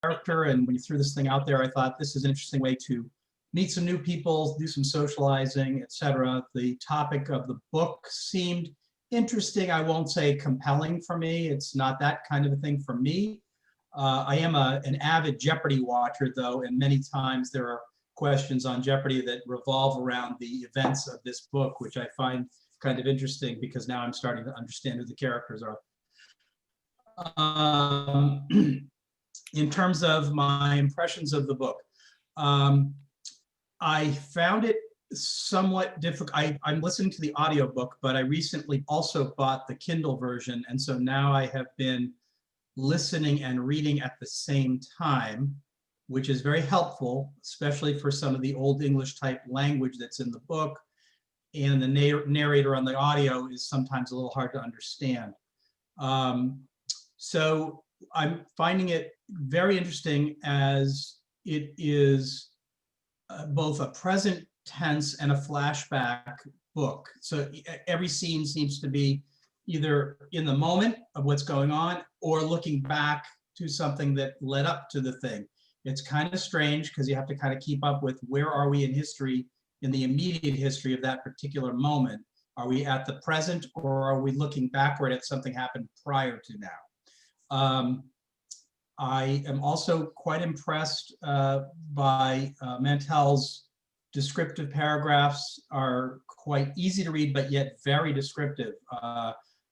character, and when you threw this thing out there, I thought this is an interesting way to meet some new people, do some socializing, etc. The topic of the book seemed interesting. I won't say compelling for me. It's not that kind of a thing for me. I am an avid Jeopardy watcher, though, and many times there are questions on Jeopardy that revolve around the events of this book, which I find kind of interesting because now I'm starting to understand who the characters are. In terms of my impressions of the book, I found it somewhat difficult. I'm listening to the audiobook, but I recently also bought the Kindle version, and so now I have been listening and reading at the same time, which is very helpful, especially for some of the Old English type language that's in the book, and the narrator on the audio is sometimes a little hard to understand. So I'm finding it very interesting as it is both a present tense and a flashback book. So every scene seems to be either in the moment of what's going on or looking back to something that led up to the thing. It's kind of strange because you have to kind of keep up with where are we in history, in the immediate history of that particular moment. Are we at the present, or are we looking backward at something happened prior to now? I am also quite impressed by Mantel's descriptive paragraphs are quite easy to read, but yet very descriptive.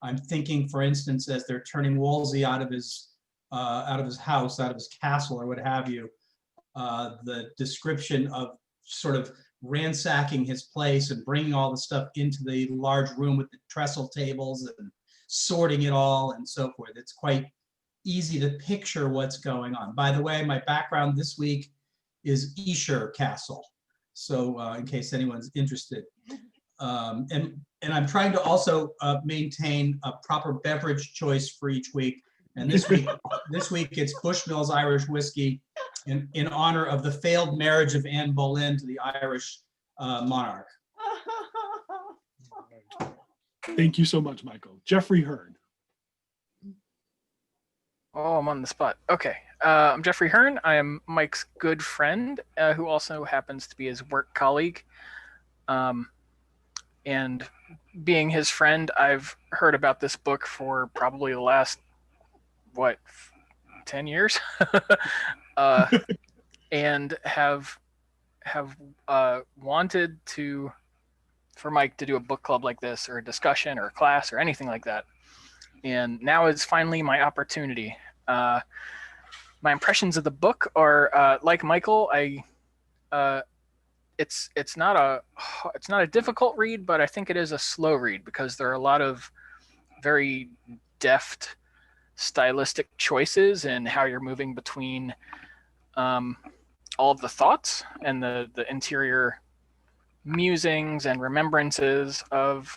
I'm thinking, for instance, as they're turning Wolsey out of his house, out of his castle, or what have you, the description of sort of ransacking his place and bringing all the stuff into the large room with the trestle tables and sorting it all and so forth. It's quite easy to picture what's going on. By the way, my background this week is Esher Castle, so in case anyone's interested. And I'm trying to also maintain a proper beverage choice for each week. And this week it's Bushmills Irish whiskey in honor of the failed marriage of Anne Boleyn to the Irish monarch. Thank you so much, Michael. Jeffrey Hearn. Oh, I'm on the spot. Okay. I'm Jeffrey Hearn. I am Mike's good friend, who also happens to be his work colleague. And being his friend, I've heard about this book for probably the last, 10 years? And have wanted for Mike to do a book club like this, or a discussion, or a class, or anything like that. And now is finally my opportunity. My impressions of the book are like Michael. It's not a difficult read, but I think it is a slow read because there are a lot of very deft stylistic choices in how you're moving between all of the thoughts and the interior musings and remembrances of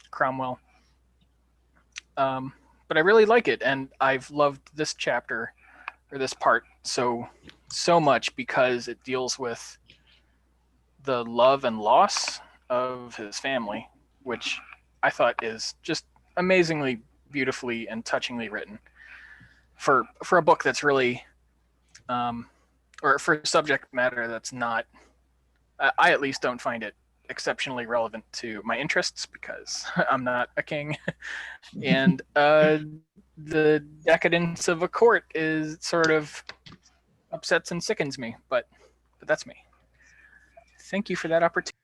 Cromwell. But I really like it, and I've loved this chapter, or this part, so much because it deals with the love and loss of his family, which I thought is just amazingly beautifully and touchingly written for a book that's really or for subject matter that's not, I at least don't find it exceptionally relevant to my interests because I'm not a king. And the decadence of a court is sort of upsets and sickens me, but that's me. Thank you for that opportunity.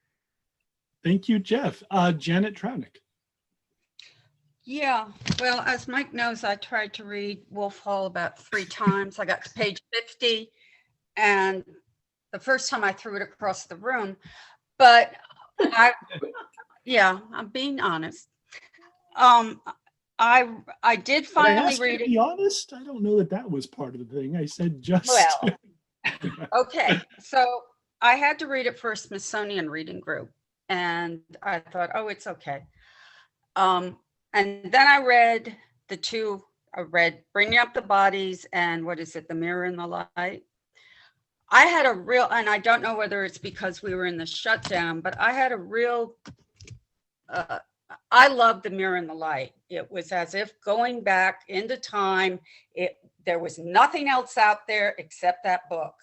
Thank you, Jeff. Janet Trownick. Yeah, well, as Mike knows, I tried to read Wolf Hall about 3 times. I got to page 50, and the first time I threw it across the room. But I'm being honest. I did finally read it. To be honest, I don't know that was part of the thing. I said just. Well, okay, so I had to read it for a Smithsonian reading group, and I thought, oh, it's okay. And then I read the 2. I read Bringing Up the Bodies and The Mirror in the Light. I had a real, and I don't know whether it's because we were in the shutdown, but I had a real, I loved The Mirror in the Light. It was as if going back into time. there was nothing else out there except that book.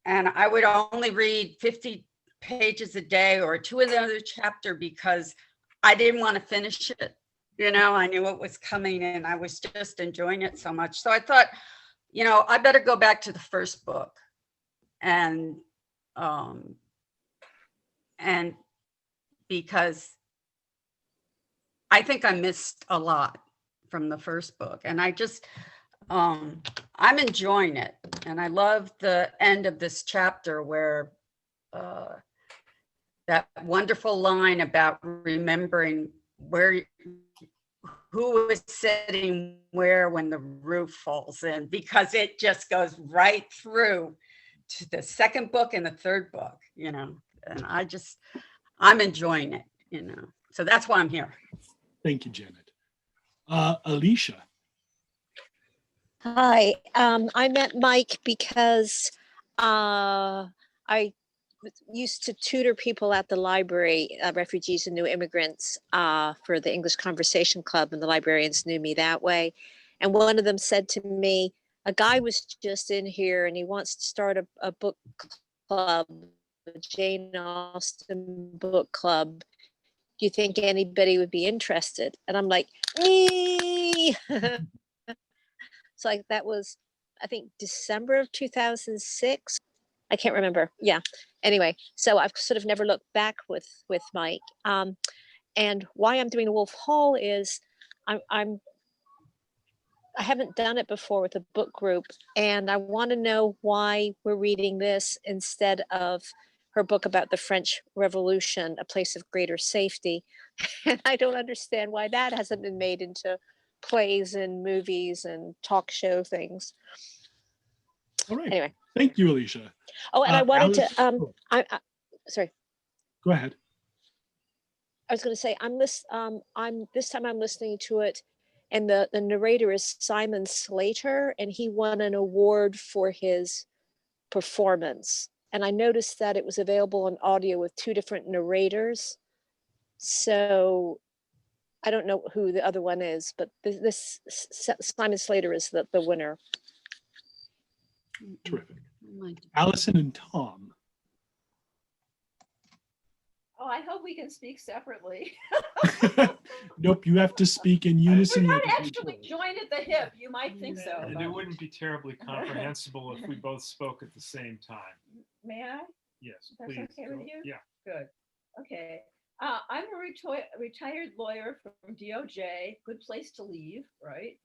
And I would only read 50 pages a day or two another chapter because I didn't want to finish it. You know, I knew it was coming and I was just enjoying it so much. So I thought, you know, I better go back to the first book. And because I think I missed a lot from the first book, and I just, I'm enjoying it. And I love the end of this chapter where that wonderful line about remembering who was sitting where when the roof falls in, because it just goes right through to the second book and the third book, you know, and I'm enjoying it, you know, so that's why I'm here. Thank you, Janet. Alicia. Hi, I met Mike because I used to tutor people at the library, refugees and new immigrants, for the English Conversation Club, and the librarians knew me that way. And one of them said to me, a guy was just in here and he wants to start a book club, a Jane Austen book club. Do you think anybody would be interested? And I'm like, me. So like that was, I think, December of 2006. I can't remember. Yeah. Anyway, so I've sort of never looked back with Mike. And why I'm doing Wolf Hall is I haven't done it before with a book group, and I want to know why we're reading this instead of her book about the French Revolution, A Place of Greater Safety. And I don't understand why that hasn't been made into plays and movies and talk show things. All right. Anyway. Thank you, Alicia. Oh, and I wanted Alice, to, sorry. Go ahead. I was going to say, this time I'm listening to it, and the narrator is Simon Slater, and he won an award for his performance. And I noticed that it was available on audio with two different narrators. So I don't know who the other one is, but this Simon Slater is the winner. Terrific. Allison and Tom. Oh, I hope we can speak separately. Nope, you have to speak in unison. We're not like actually joined at the hip. You might think so. And but- it wouldn't be terribly comprehensible if we both spoke at the same time. May I? Yes, That's please. okay with you? Yeah. Good. Okay. I'm a retired lawyer from DOJ. Good place to leave, right?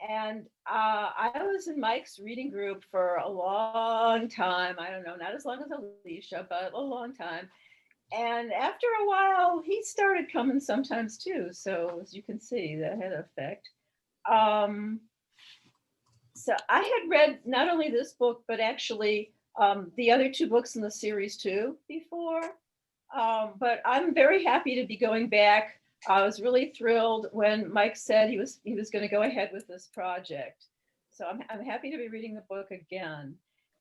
And I was in Mike's reading group for a long time. I don't know, not as long as Alicia, but a long time. And after a while, he started coming sometimes too. So as you can see, that had an effect. So I had read not only this book, but actually the other two books in the series too before. But I'm very happy to be going back. I was really thrilled when Mike said he was going to go ahead with this project. So I'm happy to be reading the book again.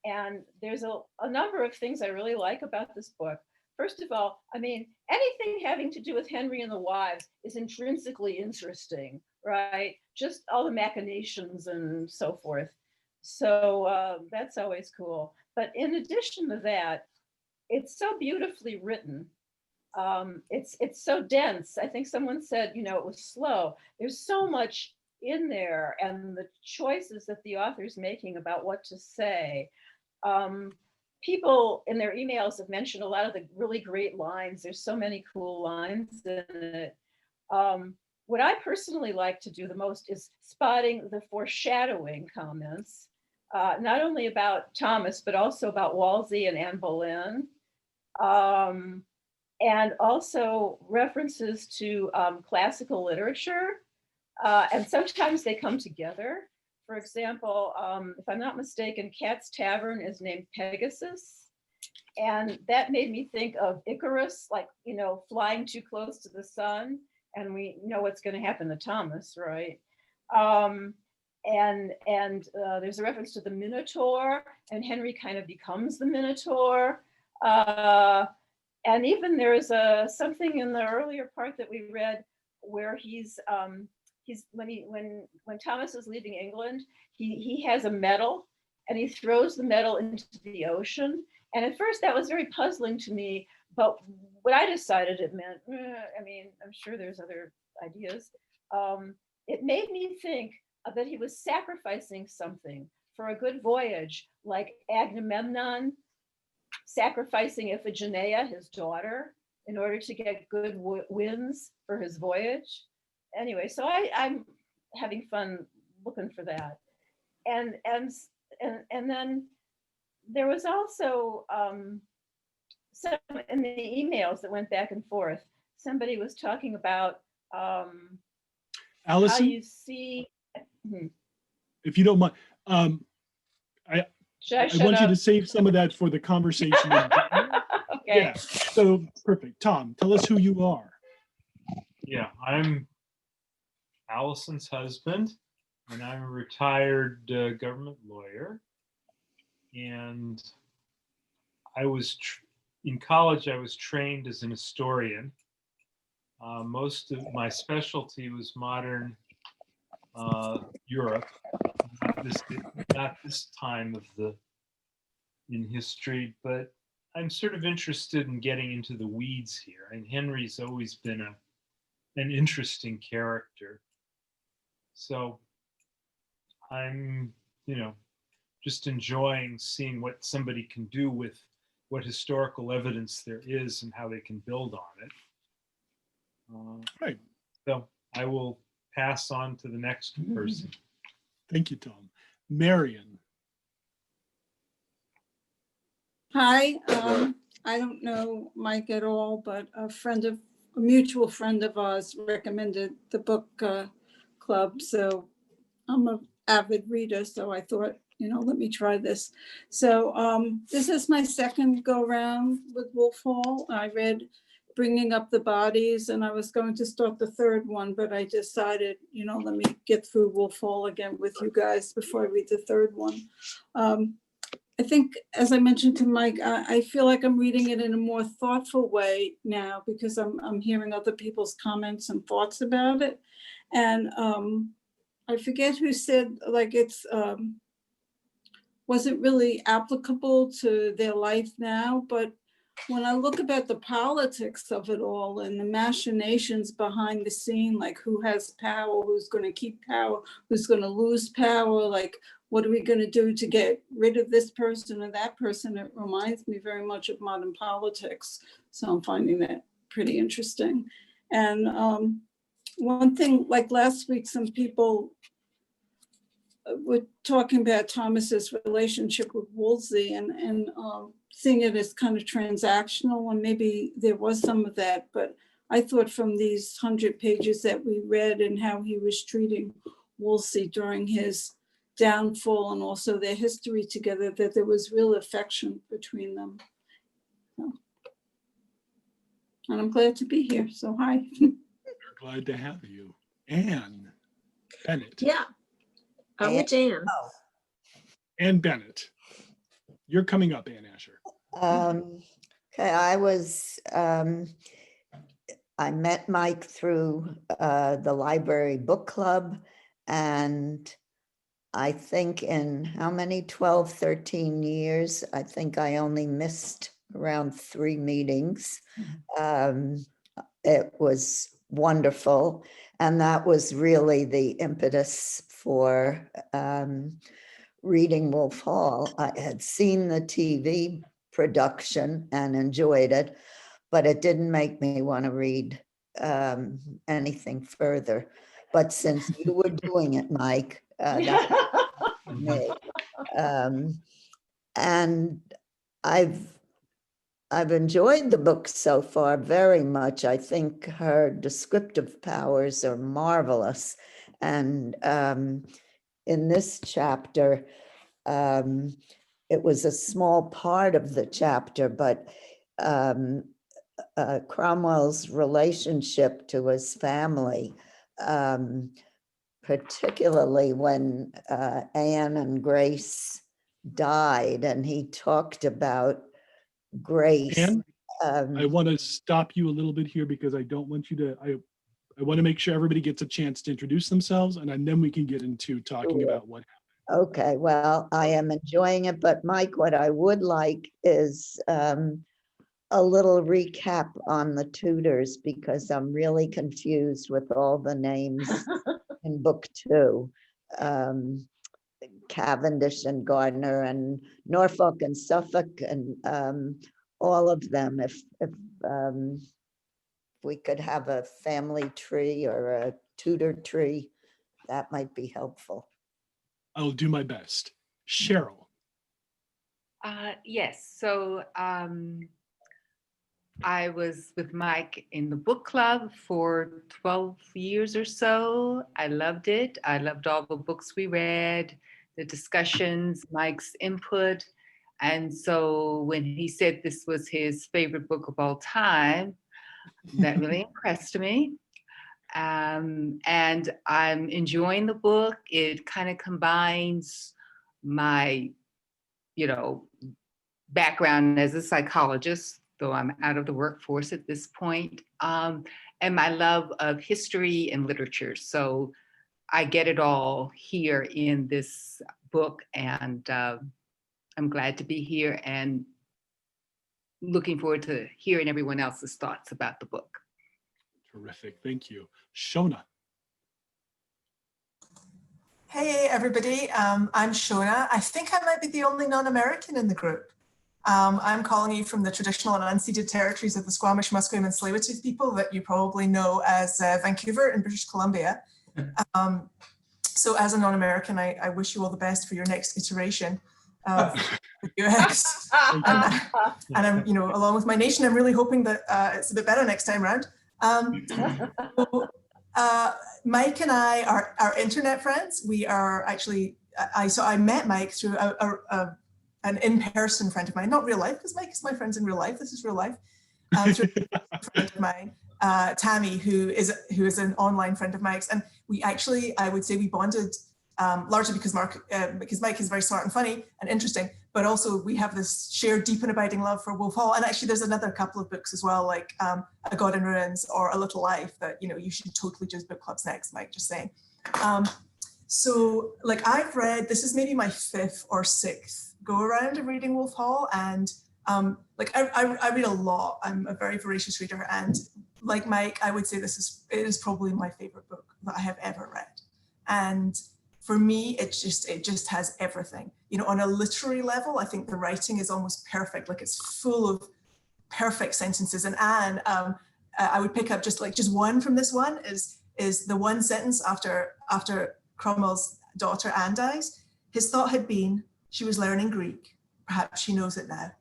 And there's a number of things I really like about this book. First of all, I mean, anything having to do with Henry and the wives is intrinsically interesting, right? Just all the machinations and so forth. So that's always cool. But in addition to that, it's so beautifully written. It's so dense. I think someone said, you know, it was slow. There's so much in there, and the choices that the author's making about what to say. People in their emails have mentioned a lot of the really great lines. There's so many cool lines in it. What I personally like to do the most is spotting the foreshadowing comments, not only about Thomas, but also about Wolsey and Anne Boleyn. And also references to classical literature. And sometimes they come together. For example, if I'm not mistaken, Cat's Tavern is named Pegasus. And that made me think of Icarus, like, you know, flying too close to the sun. And we know what's going to happen to Thomas, right? And there's a reference to the Minotaur, and Henry kind of becomes the Minotaur. And even there's something in the earlier part that we read where he's he's when Thomas is leaving England, he has a medal and he throws the medal into the ocean. And at first that was very puzzling to me, but what I decided it meant, I mean, I'm sure there's other ideas. It made me think that he was sacrificing something for a good voyage, like Agamemnon sacrificing Iphigenia, his daughter, in order to get good winds for his voyage. Anyway, so I'm having fun looking for that. And then there was also some in the emails that went back and forth. Somebody was talking about how Allison, you see. if you don't mind, Should I I shut want you up? to save some of that for the conversation. Okay. Yeah, so perfect. Tom, tell us who you are. Yeah, I'm Allison's husband, and I'm a retired government lawyer. And I was in college. I was trained as an historian. Most of my specialty was modern Europe, not this time in history, but I'm sort of interested in getting into the weeds here. And Henry's always been an interesting character. So I'm, just enjoying seeing what somebody can do with what historical evidence there is and how they can build on it. Right. So I will pass on to the next person. Thank you, Tom. Marion. Hi, I don't know Mike at all, but a mutual friend of ours recommended the book club. So I'm an avid reader, so I thought, let me try this. So this is my second go round with Wolf Hall. I read Bringing Up the Bodies, and I was going to start the third one, but I decided, let me get through Wolf Hall again with you guys before I read the third one. I think, as I mentioned to Mike, I feel like I'm reading it in a more thoughtful way now because I'm hearing other people's comments and thoughts about it. And I forget who said, like, it's wasn't really applicable to their life now, but when I look about the politics of it all and the machinations behind the scene, like who has power, who's going to keep power, who's going to lose power, like what are we going to do to get rid of this person or that person? It reminds me very much of modern politics. So I'm finding that pretty interesting. And one thing, like last week, some people were talking about Thomas's relationship with Wolsey and seeing it as kind of transactional, and maybe there was some of that, but I thought from these 100 pages that we read and how he was treating Wolsey during his downfall and also their history together, that there was real affection between them. So, and I'm glad to be here, so hi. Glad to have you. Anne Bennett. Yeah, I'm with Jan. Anne Bennett. You're coming up, Ann Asher. Okay, I met Mike through the library book club, and I think in how many, 12, 13 years, I think I only missed around 3 meetings. It was wonderful. And that was really the impetus for reading Wolf Hall. I had seen the TV production and enjoyed it, but it didn't make me want to read anything further. But since you were doing it, Mike, that was me. And I've enjoyed the book so far very much. I think her descriptive powers are marvelous. And in this chapter, it was a small part of the chapter, but Cromwell's relationship to his family, particularly when Anne and Grace died, and he talked about Grace. Anne, I want to stop you a little bit here because I don't want you to, I want to make sure everybody gets a chance to introduce themselves, and then we can get into talking Sure. about what. Okay, well, I am enjoying it, but Mike, what I would like is a little recap on the tutors, because I'm really confused with all the names in book 2. Cavendish and Gardner and Norfolk and Suffolk and all of them. If we could have a family tree or a tutor tree, that might be helpful. I'll do my best. Cheryl. Yes, so I was with Mike in the book club for 12 years or so. I loved it. I loved all the books we read, the discussions, Mike's input. And so when he said this was his favorite book of all time, that really impressed me. And I'm enjoying the book. It kind of combines my, background as a psychologist, though I'm out of the workforce at this point, and my love of history and literature. So I get it all here in this book, and I'm glad to be here and looking forward to hearing everyone else's thoughts about the book. Terrific. Thank you. Shona. Hey, everybody. I'm Shona. I think I might be the only non-American in the group. I'm calling you from the traditional and unceded territories of the Squamish, Musqueam, and Tsleil-Waututh people that you probably know as Vancouver in British Columbia. So as a non-American, I wish you all the best for your next iteration of the US. And I'm, along with my nation, I'm really hoping that it's a bit better next time around. Mike and I are internet friends. We are actually, I met Mike through an in-person friend of mine, not real life, because Mike is my friend in real life. This is real life. Through a friend of mine, Tammy, who is an online friend of Mike's, and we actually, I would say, we bonded largely because Mike is very smart and funny and interesting, but also we have this shared deep and abiding love for Wolf Hall. And actually, there's another couple of books as well, like A God in Ruins or A Little Life, that you should totally do as book clubs next, Mike. Just saying. So, like, I've read, this is maybe my 5th or 6th go around of reading Wolf Hall, and I read a lot. I'm a very voracious reader, and like Mike, I would say it is probably my favorite book that I have ever read. And for me, it just has everything. On a literary level, I think the writing is almost perfect. Like, it's full of perfect sentences. And Anne, I would pick up just one from this one is the one sentence after Cromwell's daughter Anne dies. His thought had been, she was learning Greek. Perhaps she knows it now.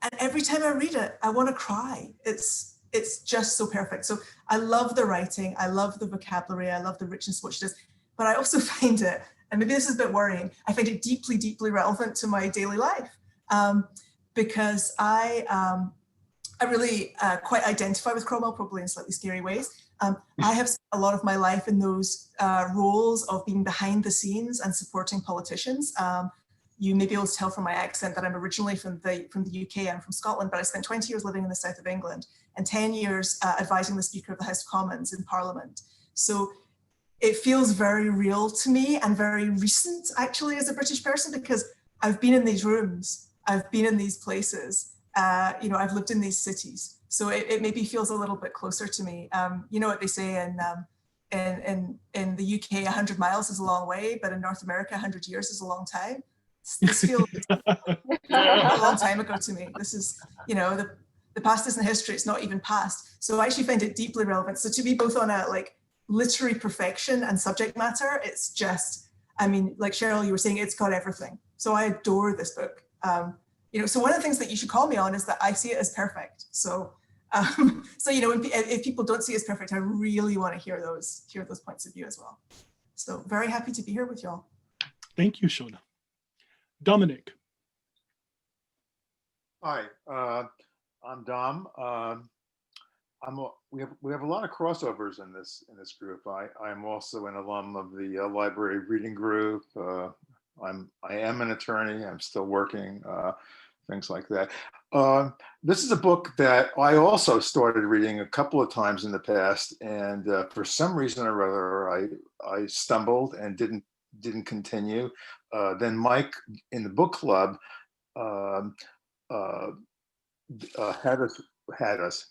And every time I read it, I want to cry. It's just so perfect. So I love the writing. I love the vocabulary. I love the richness of what she does. But I also find it, and maybe this is a bit worrying, I find it deeply, deeply relevant to my daily life, because I really quite identify with Cromwell, probably in slightly scary ways. I have spent a lot of my life in those roles of being behind the scenes and supporting politicians. You may be able to tell from my accent that I'm originally from the UK. I'm from Scotland, but I spent 20 years living in the south of England and 10 years advising the Speaker of the House of Commons in Parliament. So it feels very real to me and very recent, actually, as a British person, because I've been in these rooms, I've been in these places, I've lived in these cities. So it maybe feels a little bit closer to me. You know what they say in the UK, 100 miles is a long way, but in North America, 100 years is a long time. This feels a long time ago to me. This is, the past isn't history, it's not even past. So I actually find it deeply relevant. So to be both on a literary perfection and subject matter, it's just, like Cheryl, you were saying, it's got everything. So I adore this book. So one of the things that you should call me on is that I see it as perfect. So, if people don't see it as perfect, I really want to hear those points of view as well. So very happy to be here with y'all. Thank you, Shona. Dominic. Hi, I'm Dom. We have a lot of crossovers in this group. I'm also an alum of the library reading group. I am an attorney. I'm still working. things like that. This is a book that I also started reading a couple of times in the past, and for some reason or other, I stumbled and didn't continue. Then Mike in the book club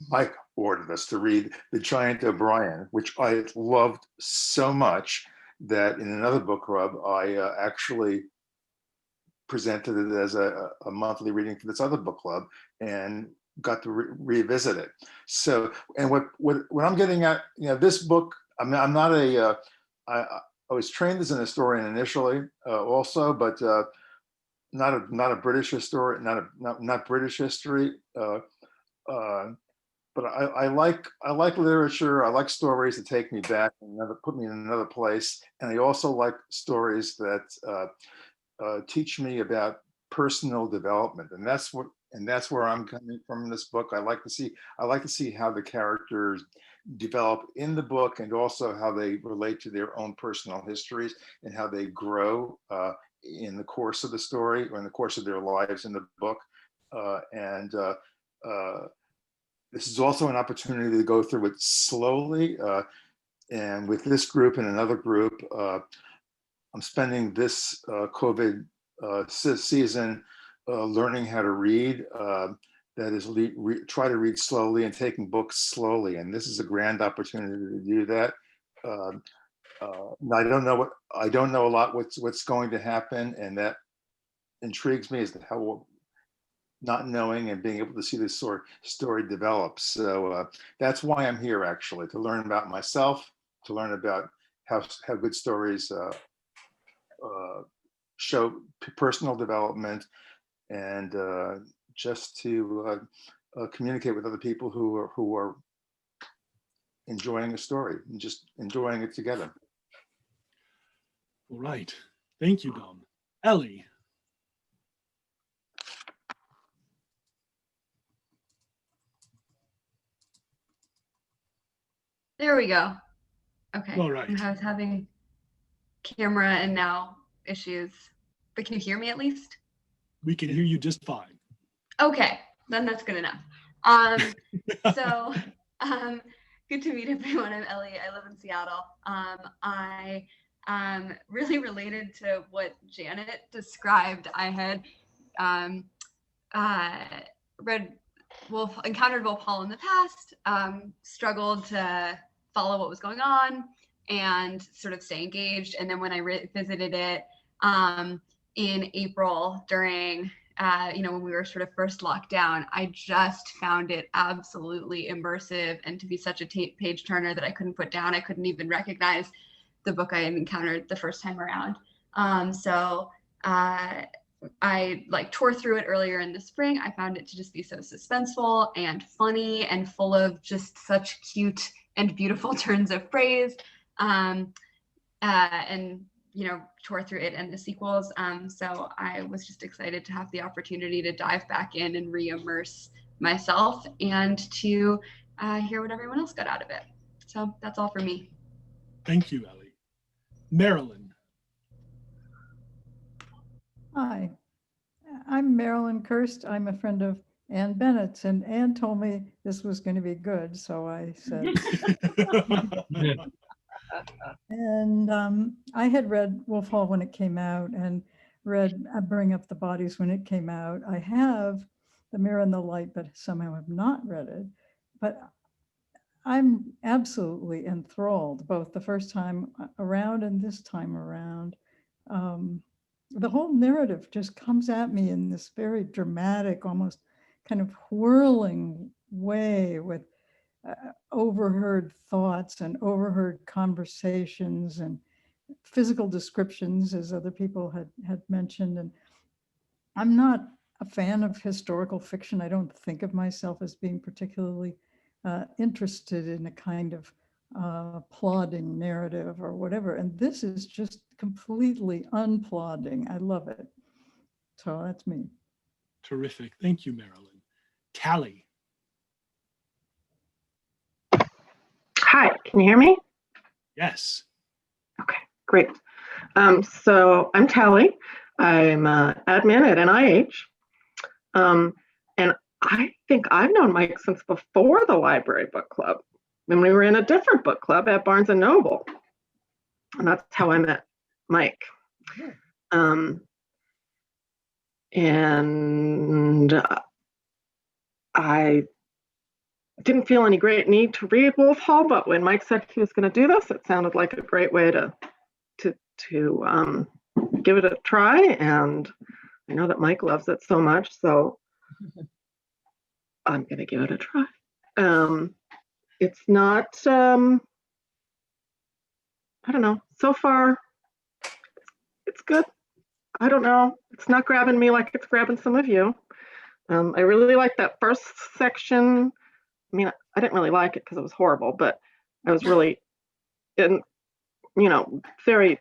Mike ordered us to read The Giant O'Brien, which I loved so much that in another book club, I actually presented it as a monthly reading for this other book club and got to revisit it. So, and what I'm getting at, this book, I'm not I was trained as an historian initially, also, but not a British historian, not British history. But I like literature. I like stories that take me back and put me in another place. And I also like stories that teach me about personal development. And that's where I'm coming from in this book. I like to see how the characters develop in the book, and also how they relate to their own personal histories and how they grow in the course of the story or in the course of their lives in the book. This is also an opportunity to go through it slowly. And with this group and another group, I'm spending this COVID season learning how to read. That is, try to read slowly and taking books slowly. And this is a grand opportunity to do that. I don't know a lot what's going to happen, and that intrigues me as to how not knowing and being able to see this story develop. So that's why I'm here, actually, to learn about myself, to learn about how good stories show personal development, and just to communicate with other people who are enjoying a story and just enjoying it together. All right. Thank you, Dom. Ellie. There we go. Okay. All right. I was having camera and now issues, but can you hear me at least? We can hear you just fine. Okay, then that's good enough. So good to meet everyone. I'm Ellie. I live in Seattle. I really related to what Janet described. I had encountered Wolf Hall in the past, struggled to follow what was going on and sort of stay engaged. And then when I visited it in April during, when we were sort of first locked down, I just found it absolutely immersive, and to be such a page turner that I couldn't put down. I couldn't even recognize the book I had encountered the first time around. So I tore through it earlier in the spring. I found it to just be so suspenseful and funny and full of just such cute and beautiful turns of phrase. And tore through it and the sequels. So I was just excited to have the opportunity to dive back in and re-immerse myself and to hear what everyone else got out of it. So that's all for me. Thank you, Ellie. Marilyn. Hi, I'm Marilyn Kirst. I'm a friend of Ann Bennett's, and Ann told me this was going to be good, so I said. And I had read Wolf Hall when it came out, and read Bring Up the Bodies when it came out. I have The Mirror and the Light, but somehow have not read it. But I'm absolutely enthralled, both the first time around and this time around. The whole narrative just comes at me in this very dramatic, almost kind of whirling way, with overheard thoughts and overheard conversations and physical descriptions, as other people had mentioned. And I'm not a fan of historical fiction. I don't think of myself as being particularly interested in a kind of plodding narrative or whatever. And this is just completely unplodding. I love it. So that's me. Terrific. Thank you, Marilyn. Tally. Hi, can you hear me? Yes. Okay, great. So I'm Tally. I'm admin at NIH. And I think I've known Mike since before the library book club, when we were in a different book club at Barnes and Noble. And that's how I met Mike. And I didn't feel any great need to read Wolf Hall, but when Mike said he was going to do this, it sounded like a great way to give it a try. And I know that Mike loves it so much, so I'm going to give it a try. It's not, I don't know, so far, it's good. I don't know. It's not grabbing me like it's grabbing some of you. I really like that first section. I mean, I didn't really like it because it was horrible, but I was really, very,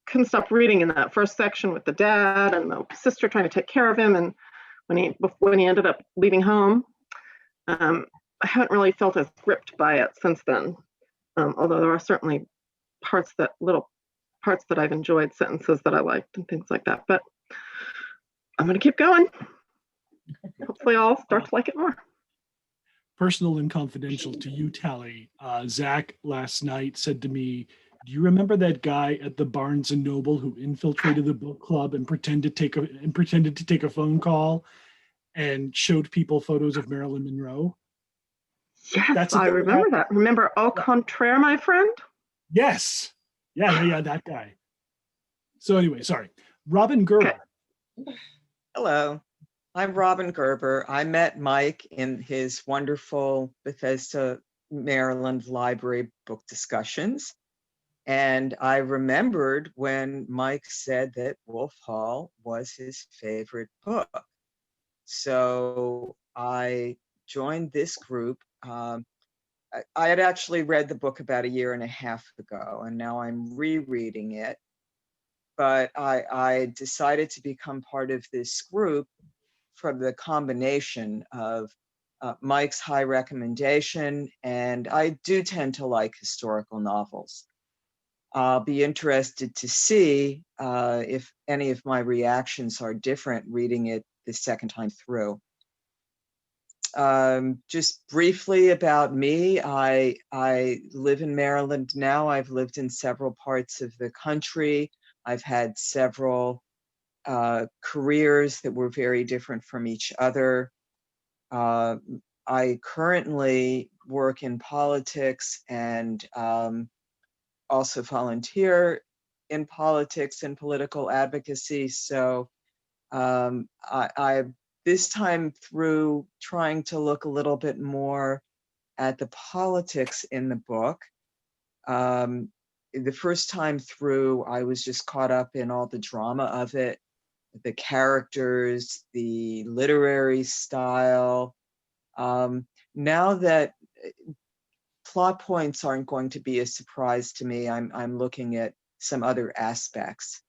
couldn't stop reading in that first section with the dad and the sister trying to take care of him. And when he ended up leaving home, I haven't really felt as gripped by it since then. Although there are certainly little parts that I've enjoyed, sentences that I liked and things like that. But I'm going to keep going. Hopefully I'll start to like it more. Personal and confidential to you, Tally. Zach last night said to me, do you remember that guy at the Barnes and Noble who infiltrated the book club and pretended to take a phone call and showed people photos of Marilyn Monroe? Yes, I remember that. Remember Au Contraire, my friend? Yes. Yeah, that guy. So anyway, sorry. Robin Gerber. Hello, I'm Robin Gerber. I met Mike in his wonderful Bethesda, Maryland library book discussions. And I remembered when Mike said that Wolf Hall was his favorite book. So I joined this group. I had actually read the book about 1.5 years ago, and now I'm rereading it. But I decided to become part of this group from the combination of Mike's high recommendation, and I do tend to like historical novels. I'll be interested to see if any of my reactions are different reading it the second time through. Just briefly about me, I live in Maryland now. I've lived in several parts of the country. I've had several careers that were very different from each other. I currently work in politics and also volunteer in politics and political advocacy. So I this time through trying to look a little bit more at the politics in the book. The first time through, I was just caught up in all the drama of it, the characters, the literary style. Now that plot points aren't going to be a surprise to me, I'm looking at some other aspects.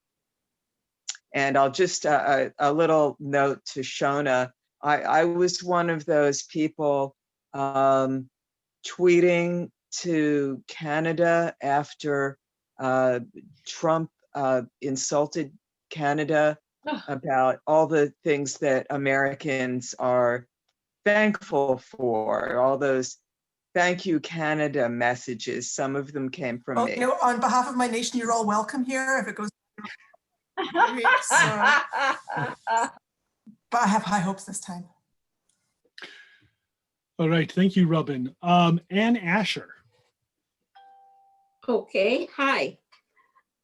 And I'll just, a little note to Shona. I was one of those people tweeting to Canada after Trump insulted Canada about all the things that Americans are thankful for, all those thank you Canada messages. Some of them came from me. On behalf of my nation, you're all welcome here. If it goes, but I have high hopes this time. All right, thank you, Robin. Ann Asher. Okay, hi.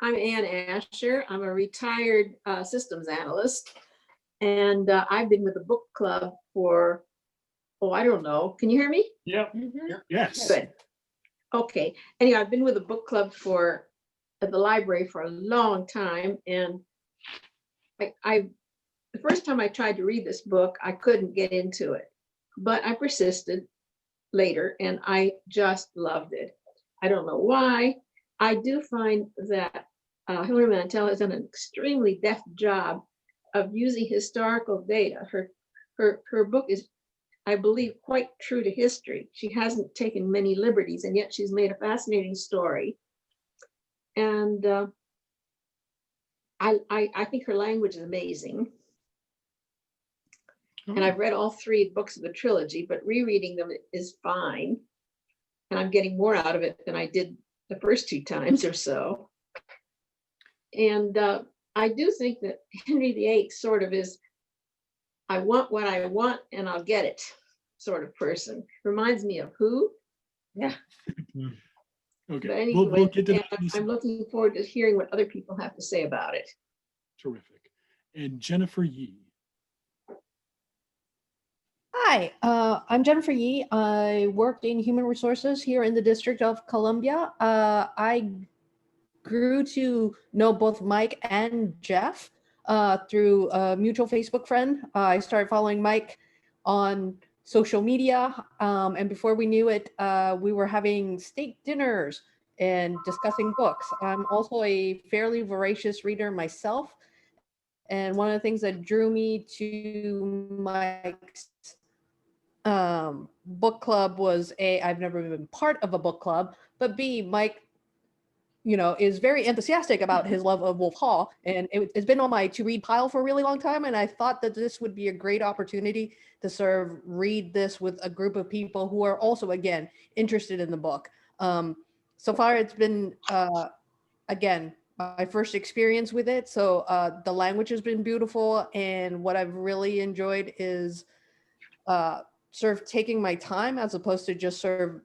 I'm Ann Asher. I'm a retired systems analyst, and I've been with the book club for, I don't know. Can you hear me? Yep. Yes. Good. Okay. Anyway, I've been with the book club at the library for a long time, and the first time I tried to read this book, I couldn't get into it, but I persisted later, and I just loved it. I don't know why. I do find that Hilary Mantel has done an extremely deft job of using historical data. Her book is, I believe, quite true to history. She hasn't taken many liberties, and yet she's made a fascinating story. And I think her language is amazing. And I've read all 3 books of the trilogy, but rereading them is fine. And I'm getting more out of it than I did the first 2 times or so. And I do think that Henry VIII sort of is, I want what I want and I'll get it sort of person. Reminds me of who? Yeah. Okay, But anyway, we'll get to and that. I'm looking forward to hearing what other people have to say about it. Terrific. And Jennifer Yee. Hi, I'm Jennifer Yee. I worked in human resources here in the District of Columbia. I grew to know both Mike and Jeff through a mutual Facebook friend. I started following Mike on social media, and before we knew it, we were having steak dinners and discussing books. I'm also a fairly voracious reader myself, and one of the things that drew me to Mike's book club was I've never been part of a book club, but B, Mike, is very enthusiastic about his love of Wolf Hall, and it's been on my to read pile for a really long time. And I thought that this would be a great opportunity to sort of read this with a group of people who are also, again, interested in the book. So far, it's been, again, my first experience with it. So the language has been beautiful. And what I've really enjoyed is sort of taking my time as opposed to just sort of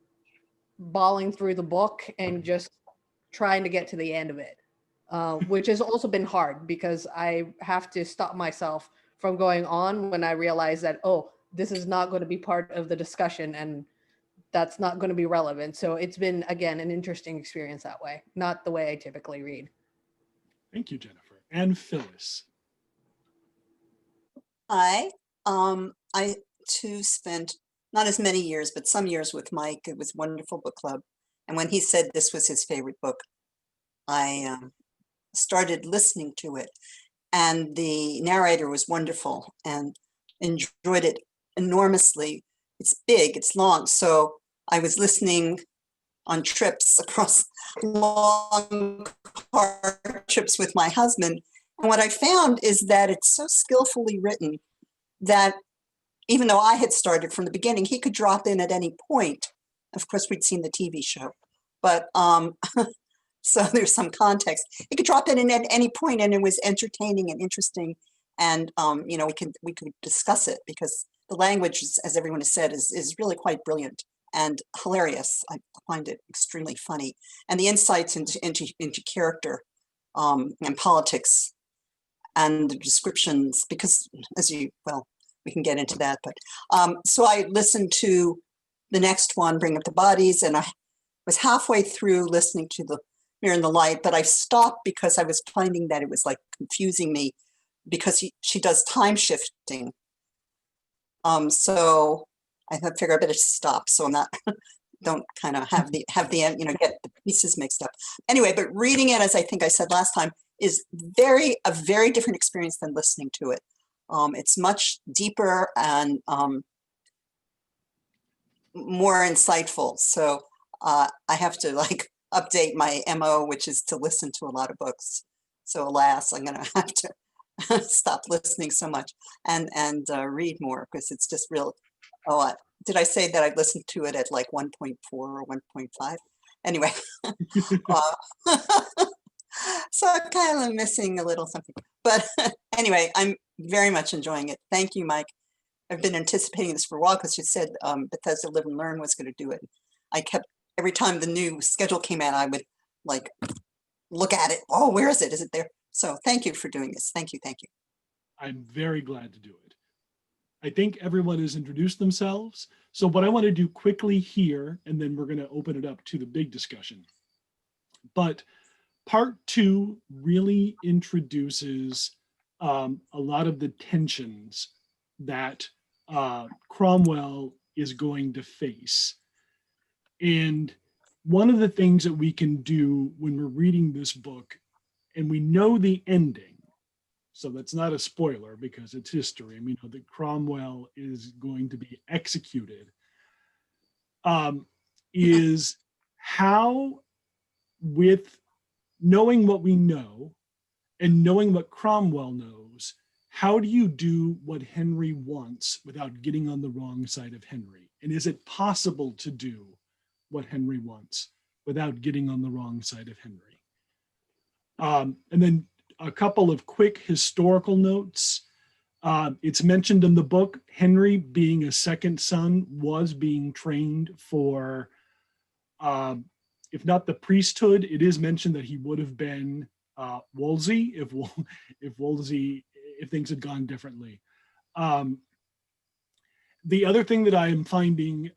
bawling through the book and just trying to get to the end of it, which has also been hard because I have to stop myself from going on when I realize that, oh, this is not going to be part of the discussion and that's not going to be relevant. So it's been, again, an interesting experience that way, not the way I typically read. Thank you, Jennifer. And Phyllis. Hi. I too spent not as many years, but some years with Mike. It was a wonderful book club. And when he said this was his favorite book, I started listening to it. And the narrator was wonderful and enjoyed it enormously. It's big, it's long. So I was listening on trips across long car trips with my husband. And what I found is that it's so skillfully written that even though I had started from the beginning, he could drop in at any point. Of course, we'd seen the TV show, but so there's some context. He could drop in at any point, and it was entertaining and interesting. And we could discuss it because the language, as everyone has said, is really quite brilliant and hilarious. I find it extremely funny, and the insights into character and politics and the descriptions, because we can get into that, but so I listened to the next one, Bring Up the Bodies, and I was halfway through listening to the Mirror and the Light, but I stopped because I was finding that it was like confusing me because she does time shifting. So I figure I better stop so I'm not don't kind of have the end, get the pieces mixed up. Anyway, but reading it, as I think I said last time, is a very different experience than listening to it. It's much deeper and more insightful. So I have to update my MO, which is to listen to a lot of books. So alas, I'm going to have to stop listening so much and read more because it's just real. Oh, did I say that I listened to it at like 1.4 or 1.5? Anyway, so I'm kind of missing a little something. But anyway, I'm very much enjoying it. Thank you, Mike. I've been anticipating this for a while because you said Bethesda Live and Learn was going to do it. I kept, every time the new schedule came out, I would look at it. Oh, where is it? Is it there? So thank you for doing this. Thank you. Thank you. I'm very glad to do it. I think everyone has introduced themselves. So what I want to do quickly here, and then we're going to open it up to the big discussion. But part 2 really introduces a lot of the tensions that Cromwell is going to face. And one of the things that we can do when we're reading this book, and we know the ending, so that's not a spoiler because it's history, and we know that Cromwell is going to be executed, is how, with knowing what we know and knowing what Cromwell knows, how do you do what Henry wants without getting on the wrong side of Henry? And is it possible to do what Henry wants without getting on the wrong side of Henry? And then a couple of quick historical notes. It's mentioned in the book, Henry, being a second son, was being trained for, if not the priesthood, it is mentioned that he would have been Wolsey if things had gone differently. The other thing that I am finding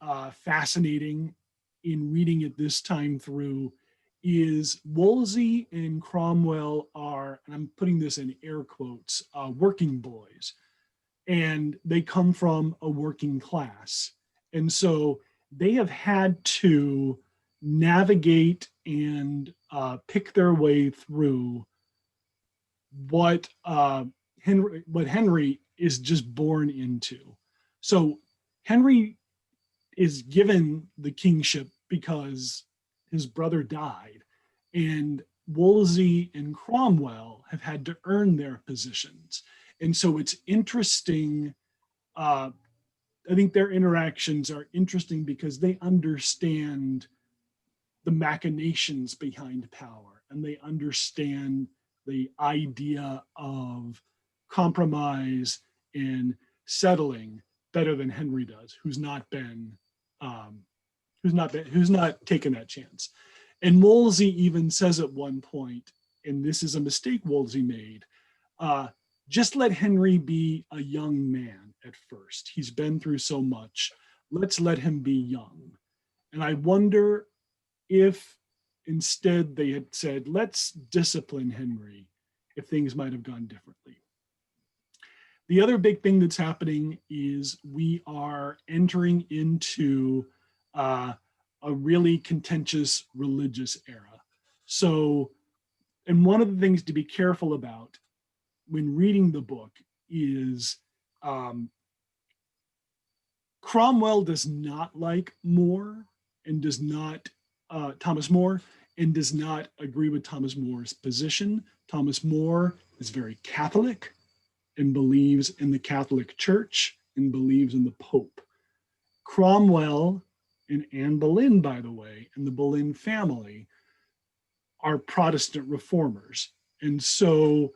fascinating in reading it this time through is Wolsey and Cromwell are, and I'm putting this in air quotes, working boys. And they come from a working class. And so they have had to navigate and pick their way through what Henry is just born into. So Henry is given the kingship because his brother died, and Wolsey and Cromwell have had to earn their positions. And so it's interesting. I think their interactions are interesting because they understand the machinations behind power, and they understand the idea of compromise and settling better than Henry does, who's not taken that chance. And Wolsey even says at one point, and this is a mistake Wolsey made, just let Henry be a young man at first. He's been through so much. Let's let him be young. And I wonder if instead they had said, let's discipline Henry, if things might have gone differently. The other big thing that's happening is we are entering into a really contentious religious era. So, and one of the things to be careful about when reading the book is Cromwell does not like More and does not, Thomas More, and does not agree with Thomas More's position. Thomas More is very Catholic and believes in the Catholic Church and believes in the Pope. Cromwell and Anne Boleyn, by the way, and the Boleyn family are Protestant reformers. And so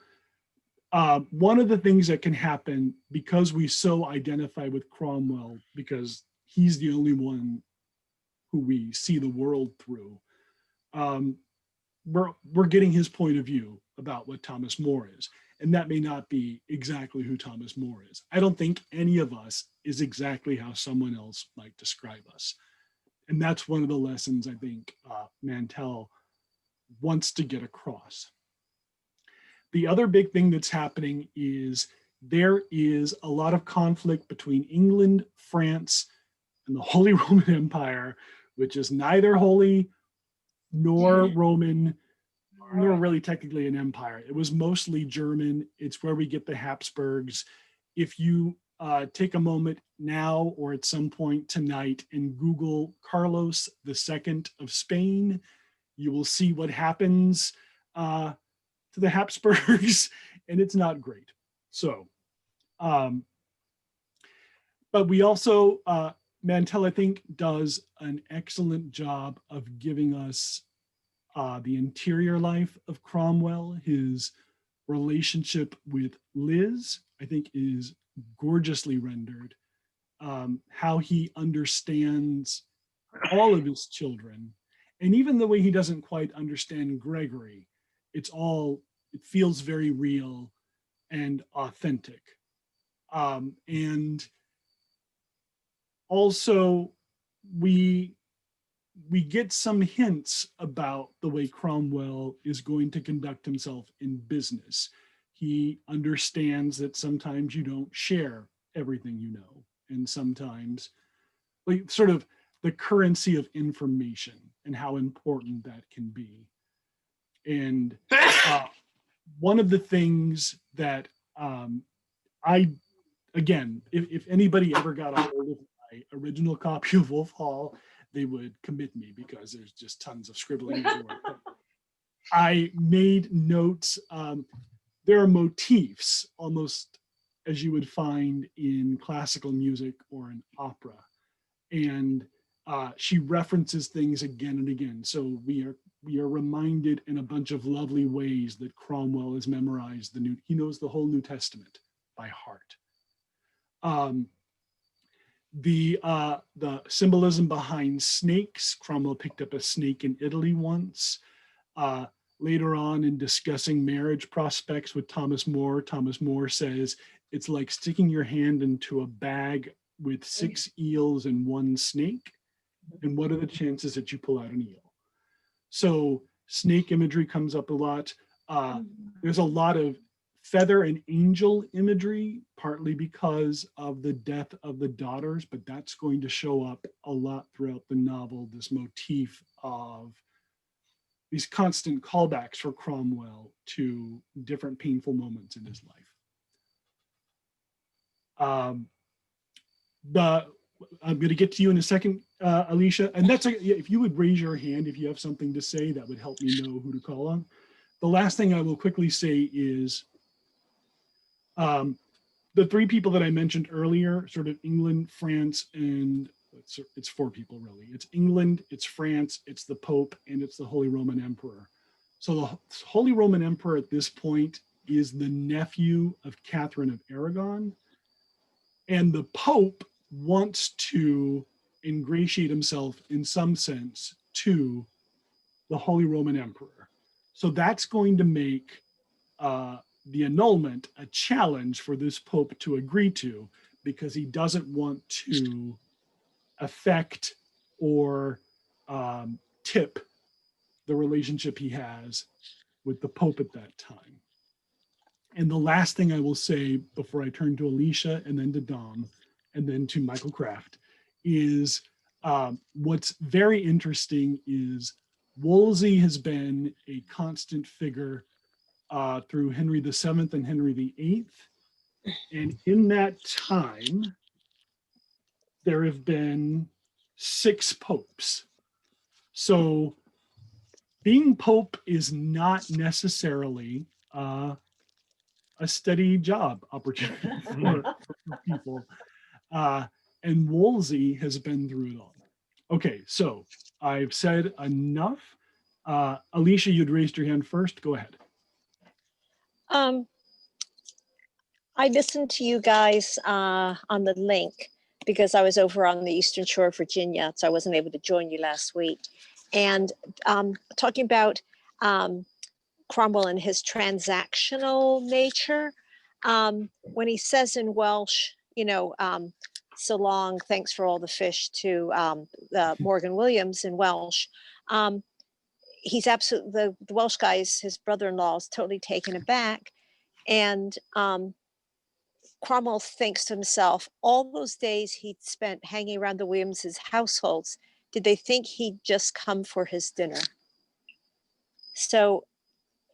one of the things that can happen, because we so identify with Cromwell, because he's the only one who we see the world through, we're getting his point of view about what Thomas More is. And that may not be exactly who Thomas More is. I don't think any of us is exactly how someone else might describe us. And that's one of the lessons I think Mantell wants to get across. The other big thing that's happening is there is a lot of conflict between England, France, and the Holy Roman Empire, which is neither holy nor Roman, nor really technically an empire. It was mostly German. It's where we get the Habsburgs. If you take a moment now or at some point tonight and Google Carlos II of Spain, you will see what happens to the Habsburgs, and it's not great. So, but we also, Mantell, I think, does an excellent job of giving us the interior life of Cromwell. His relationship with Liz, I think, is gorgeously rendered. How he understands all of his children, and even the way he doesn't quite understand Gregory, it feels very real and authentic. And also we get some hints about the way Cromwell is going to conduct himself in business. He understands that sometimes you don't share everything you know, and sometimes like sort of the currency of information and how important that can be. And one of the things that if anybody ever got a hold of my original copy of Wolf Hall, they would commit me because there's just tons of scribbling. I made notes. There are motifs almost as you would find in classical music or in opera. And she references things again and again. So we are reminded in a bunch of lovely ways that Cromwell has memorized he knows the whole New Testament by heart. The symbolism behind snakes, Cromwell picked up a snake in Italy once. Later on in discussing marriage prospects with Thomas More says, it's like sticking your hand into a bag with 6 eels and 1 snake. And what are the chances that you pull out an eel? So snake imagery comes up a lot. There's a lot of feather and angel imagery, partly because of the death of the daughters, but that's going to show up a lot throughout the novel, this motif of these constant callbacks for Cromwell to different painful moments in his life. I'm going to get to you in a second, Alicia, and if you would raise your hand if you have something to say, that would help me know who to call on. The last thing I will quickly say is the 3 people that I mentioned earlier, sort of England, France, and it's 4 people really. It's England, it's France, it's the Pope, and it's the Holy Roman Emperor. So the Holy Roman Emperor at this point is the nephew of Catherine of Aragon. And the Pope wants to ingratiate himself in some sense to the Holy Roman Emperor. So that's going to make the annulment a challenge for this Pope to agree to, because he doesn't want to affect or tip the relationship he has with the Pope at that time. And the last thing I will say before I turn to Alicia and then to Dom and then to Michael Kraft is what's very interesting is Wolsey has been a constant figure through Henry VII and Henry VIII. And in that time, there have been 6 popes. So being Pope is not necessarily a steady job opportunity for people. And Wolsey has been through it all. Okay, so I've said enough. Alicia, you'd raised your hand first. Go ahead. I listened to you guys on the link because I was over on the Eastern Shore of Virginia, so I wasn't able to join you last week. And talking about Cromwell and his transactional nature, when he says in Welsh, so long, thanks for all the fish to Morgan Williams in Welsh, he's absolutely, the Welsh guys, his brother-in-law is totally taken aback. And Cromwell thinks to himself, all those days he'd spent hanging around the Williamses' households, did they think he'd just come for his dinner? So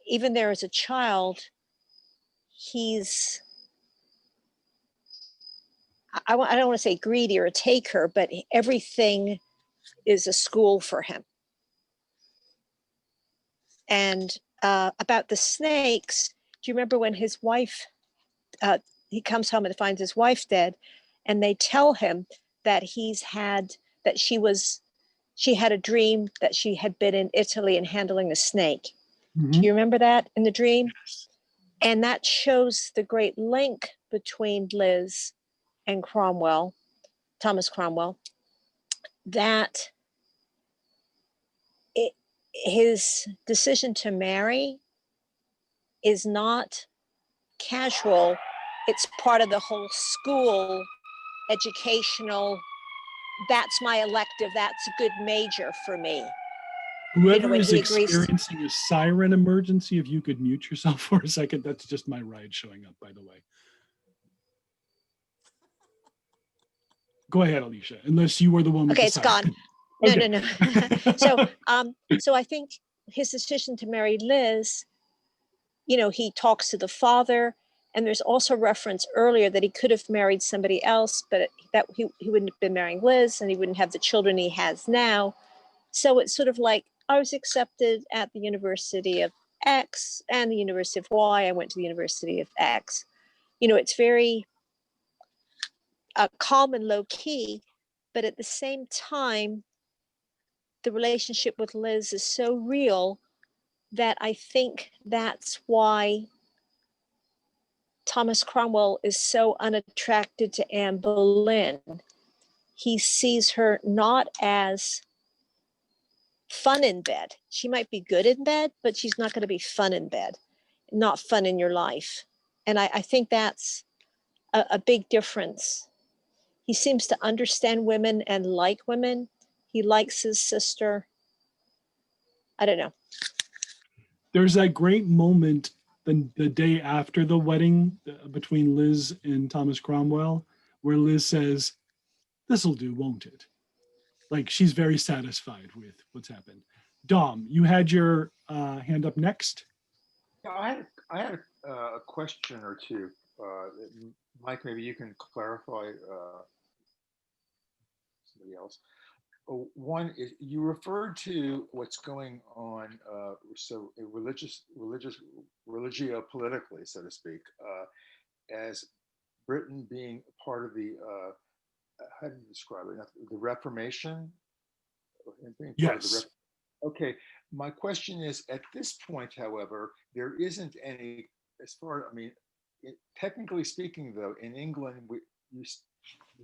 even there as a child, he's, I don't want to say greedy or a taker, but everything is a school for him. And about the snakes, do you remember when his wife, he comes home and finds his wife dead, and they tell him that she had a dream that she had been in Italy and handling a snake. Mm-hmm. Do you remember that in the dream? And that shows the great link between Liz and Cromwell, Thomas Cromwell, that his decision to marry is not casual. It's part of the whole school educational, that's my elective, that's a good major for me. Whoever is experiencing a siren emergency, if you could mute yourself for a second, that's just my ride showing up, by the way. Go ahead, Alicia, unless you were the one with the siren. Okay, it's gone. No. So I think his decision to marry Liz, he talks to the father, and there's also reference earlier that he could have married somebody else, but that he wouldn't have been marrying Liz, and he wouldn't have the children he has now. So it's sort of like, I was accepted at the University of X and the University of Y. I went to the University of X. it's very calm and low key, but at the same time, the relationship with Liz is so real that I think that's why Thomas Cromwell is so unattracted to Anne Boleyn. He sees her not as fun in bed. She might be good in bed, but she's not going to be fun in bed, not fun in your life. And I think that's a big difference. He seems to understand women and like women. He likes his sister. I don't know. There's that great moment the day after the wedding between Liz and Thomas Cromwell, where Liz says, "This'll do, won't it?" Like she's very satisfied with what's happened. Dom, you had your hand up next. Yeah, I had a question or two. Mike, maybe you can clarify. Somebody else. One is you referred to what's going on, so religio politically, so to speak, as Britain being part of the how do you describe it? The Reformation. Yes. Okay, my question is, at this point, however, there isn't any, as far, I mean, technically speaking, though, in England, you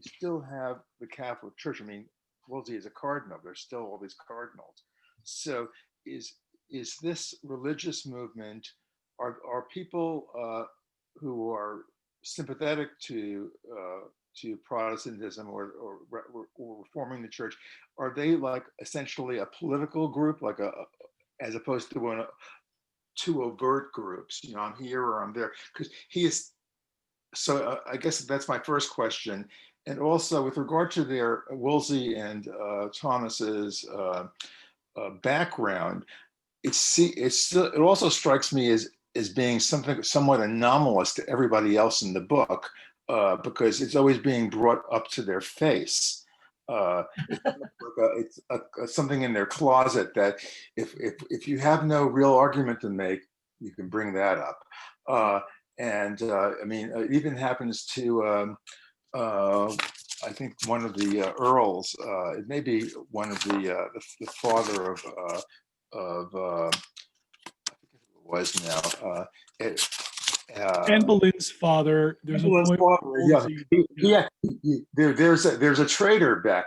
still have the Catholic Church. I mean, Wolsey is a cardinal. There's still all these cardinals. So is this religious movement, are people who are sympathetic to Protestantism or reforming the church, are they like essentially a political group, like as opposed to two overt groups? I'm here or I'm there, because he is. So I guess that's my first question. And also with regard to their Wolsey and Thomas's background, it also strikes me as being something somewhat anomalous to everybody else in the book, because it's always being brought up to their face. It's something in their closet that if you have no real argument to make, you can bring that up. I mean, it even happens to, I think one of the earls, it may be one of the father of I forget who it was now. Anne Boleyn's father. There's a point. There's a traitor back,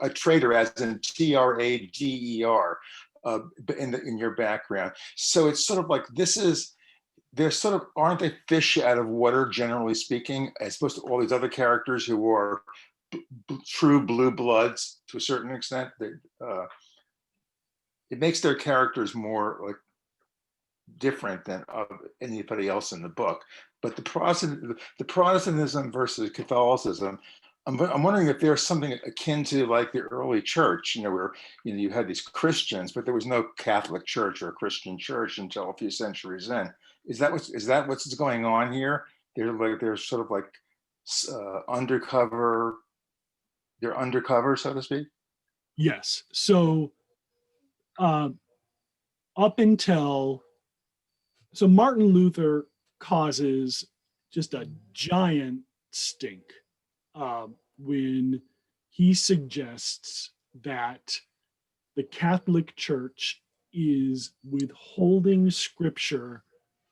a traitor as in TRADER, in your background. So it's sort of like they're sort of, aren't they fish out of water, generally speaking, as opposed to all these other characters who are true blue bloods to a certain extent. It makes their characters more like different than anybody else in the book. But the Protestantism versus Catholicism, I'm wondering if there's something akin to like the early church, where you had these Christians, but there was no Catholic church or Christian church until a few centuries in. Is that what's going on here? They're sort of like undercover. They're undercover, so to speak. Yes. So up until Martin Luther causes just a giant stink when he suggests that the Catholic Church is withholding scripture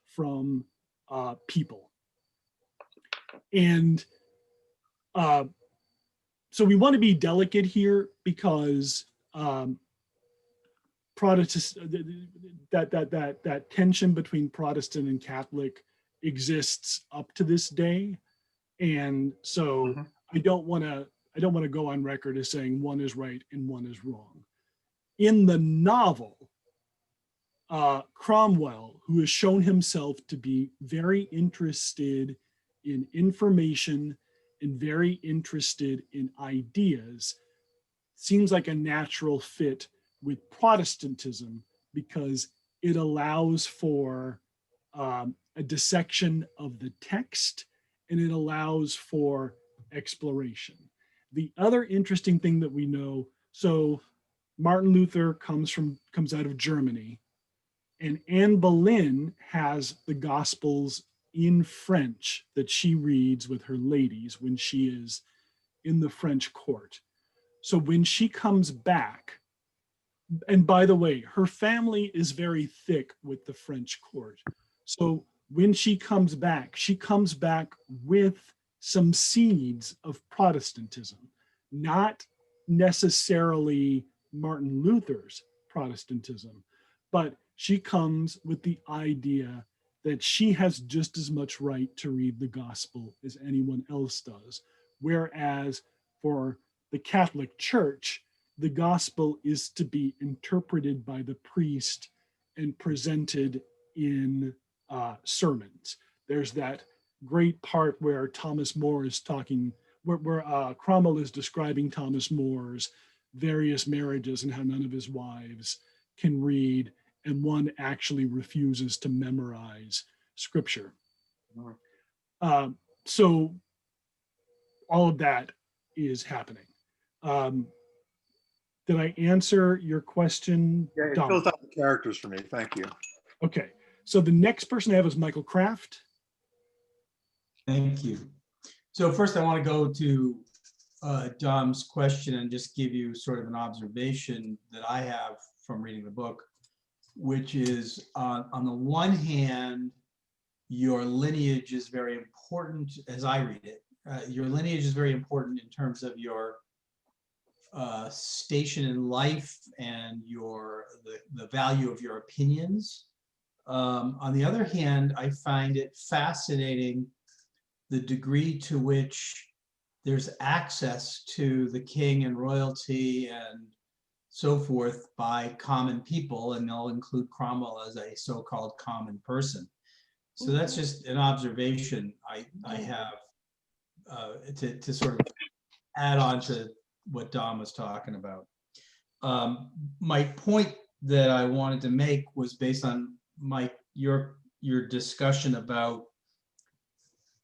from people. And so we want to be delicate here, because Protestant, that tension between Protestant and Catholic exists up to this day, and so I don't want to go on record as saying one is right and one is wrong. In the novel, Cromwell, who has shown himself to be very interested in information and very interested in ideas, seems like a natural fit with Protestantism, because it allows for a dissection of the text, and it allows for exploration. The other interesting thing that we know, so Martin Luther comes out of Germany, and Anne Boleyn has the Gospels in French that she reads with her ladies when she is in the French court. So when she comes back, and by the way, her family is very thick with the French court. So when she comes back with some seeds of Protestantism, not necessarily Martin Luther's Protestantism, but she comes with the idea that she has just as much right to read the gospel as anyone else does. Whereas for the Catholic Church, the gospel is to be interpreted by the priest and presented in sermons. There's that great part where Thomas More is talking, where Cromwell is describing Thomas More's various marriages and how none of his wives can read, and one actually refuses to memorize scripture. So all of that is happening. Did I answer your question? Yeah, it Dom? fills out the characters for me. Thank you. Okay, so the next person I have is Michael Kraft. Thank you. So first I want to go to Dom's question and just give you sort of an observation that I have from reading the book, which is on the one hand, your lineage is very important as I read it. Your lineage is very important in terms of your station in life and the value of your opinions. On the other hand, I find it fascinating the degree to which there's access to the king and royalty and so forth by common people, and they'll include Cromwell as a so-called common person. So that's just an observation I have to sort of add on to what Dom was talking about. My point that I wanted to make was based on your discussion about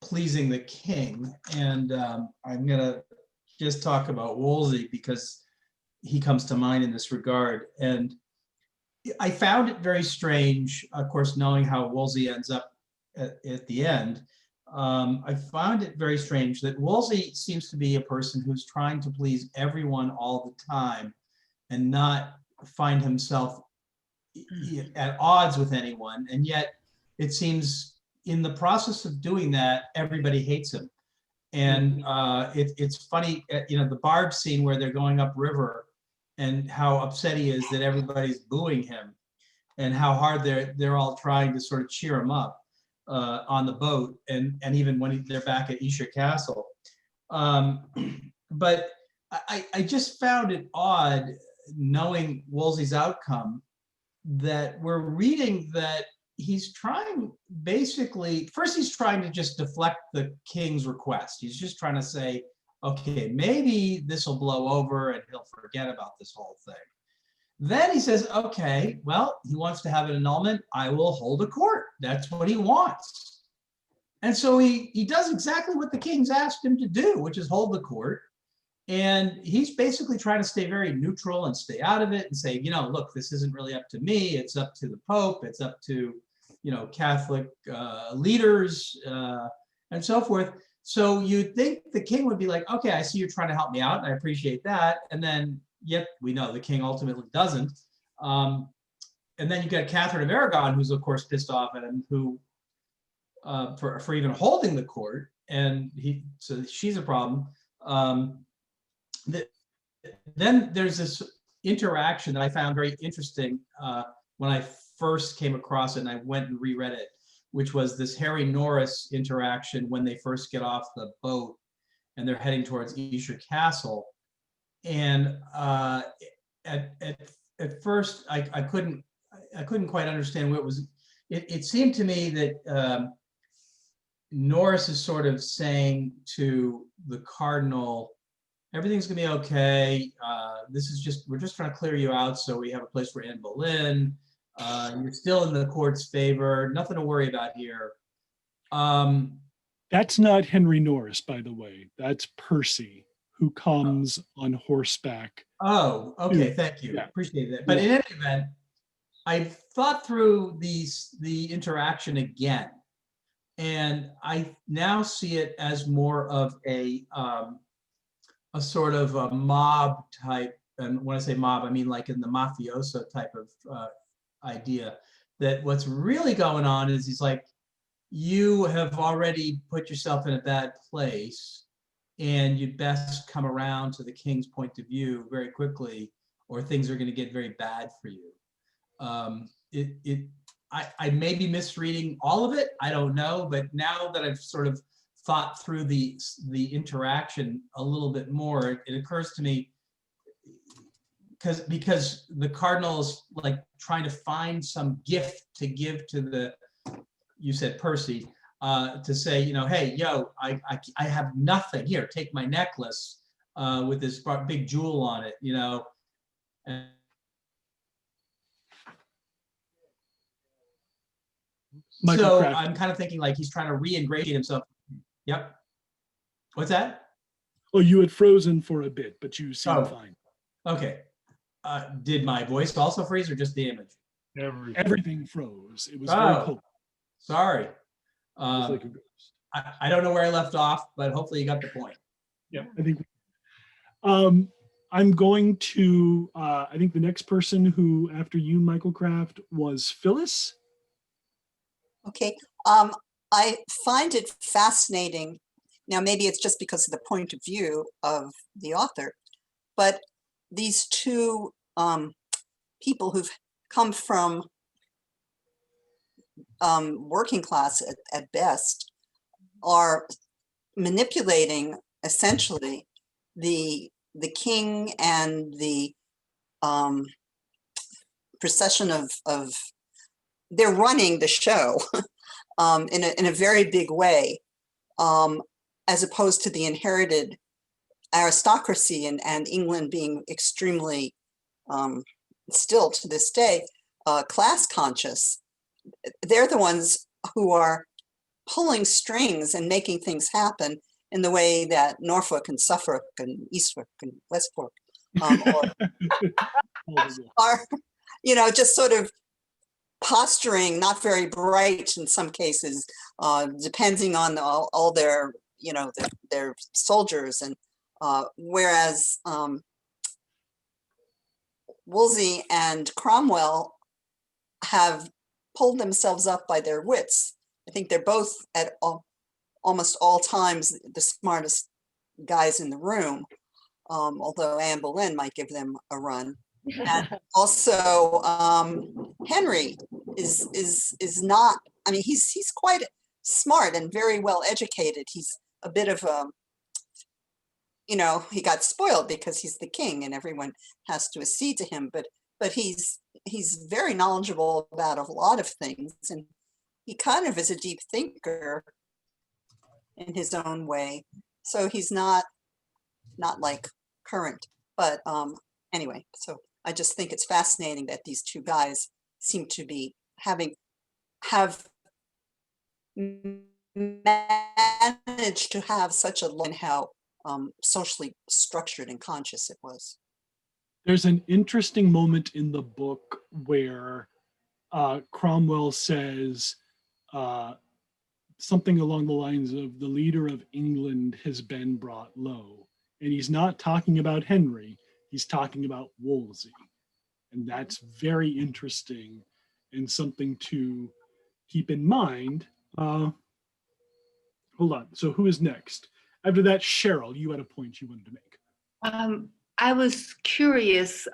pleasing the king, and I'm gonna just talk about Wolsey because he comes to mind in this regard. And I found it very strange, of course, knowing how Wolsey ends up at the end. I found it very strange that Wolsey seems to be a person who's trying to please everyone all the time and not find himself at odds with anyone. And yet it seems in the process of doing that, everybody hates him. And it's funny, the barge scene where they're going upriver and how upset he is that everybody's booing him and how hard they're all trying to sort of cheer him up on the boat, and even when they're back at Esher Castle. But I just found it odd, knowing Wolsey's outcome, that we're reading that he's trying, basically, first he's trying to just deflect the king's request. He's just trying to say, okay, maybe this will blow over and he'll forget about this whole thing. Then he says, okay, well, he wants to have an annulment. I will hold a court. That's what he wants. And so he does exactly what the king's asked him to do, which is hold the court. And he's basically trying to stay very neutral and stay out of it and say, look, this isn't really up to me. It's up to the Pope. It's up to, Catholic leaders and so forth. So you'd think the king would be like, okay, I see you're trying to help me out, and I appreciate that. And then, yet we know the king ultimately doesn't. And then you got Catherine of Aragon, who's of course pissed off at him, who for even holding the court, and so she's a problem. Then there's this interaction that I found very interesting when I first came across it, and I went and reread it, which was this Harry Norris interaction when they first get off the boat and they're heading towards Esher Castle. And at first I couldn't quite understand what it was. It seemed to me that Norris is sort of saying to the cardinal, everything's gonna be okay. We're just trying to clear you out so we have a place for Anne Boleyn. You're still in the court's favor. Nothing to worry about here. That's not Henry Norris, by the way. That's Percy, who comes on horseback. Oh, okay. Thank you. Yeah. Appreciate that. But in any event, I thought through the interaction again. And I now see it as more of a sort of a mob type. And when I say mob, I mean like in the mafioso type of idea, that what's really going on is he's like, you have already put yourself in a bad place and you'd best come around to the king's point of view very quickly, or things are going to get very bad for you. I may be misreading all of it, I don't know, but now that I've sort of thought through the interaction a little bit more, it occurs to me, because the cardinal is like trying to find some gift to give to the, you said Percy, to say, you know, hey, yo, I have nothing here. Take my necklace with this big jewel on it, you know. And Michael so Kraft. I'm kind of thinking like he's trying to re-ingratiate himself. Yep. What's that? Oh, you had frozen for a bit, but you seem Oh. fine. Okay. Did my voice also freeze or just the image? Everything froze. It was very cold. Sorry. It was like a ghost. I don't know where I left off, but hopefully you got the point. Yeah, I think. I'm going to. I think the next person who, after you, Michael Kraft, was Phyllis. Okay. I find it fascinating. Now, maybe it's just because of the point of view of the author, but these two people who've come from working class at best are manipulating essentially the king and the procession of they're running the show in a very big way, as opposed to the inherited aristocracy and England being extremely still to this day class conscious. They're the ones who are pulling strings and making things happen in the way that Norfolk and Suffolk and Eastwick and Westport are, you know, just sort of posturing, not very bright in some cases, depending on all their, you know, their soldiers. And whereas Wolsey and Cromwell have pulled themselves up by their wits. I think they're both at almost all times the smartest guys in the room, although Anne Boleyn might give them a run. And also Henry is not, I mean, he's quite smart and very well educated. He's a bit of a, you know, he got spoiled because he's the king and everyone has to accede to him, but he's very knowledgeable about a lot of things, and he kind of is a deep thinker in his own way. So he's not like current, but anyway, so I just think it's fascinating that these two guys seem to be have managed to have such a and how socially structured and conscious it was. There's an interesting moment in the book where Cromwell says something along the lines of the leader of England has been brought low. And he's not talking about Henry, he's talking about Wolsey. And that's very interesting and something to keep in mind. Hold on, so who is next? After that, Cheryl, you had a point you wanted to make. I was curious,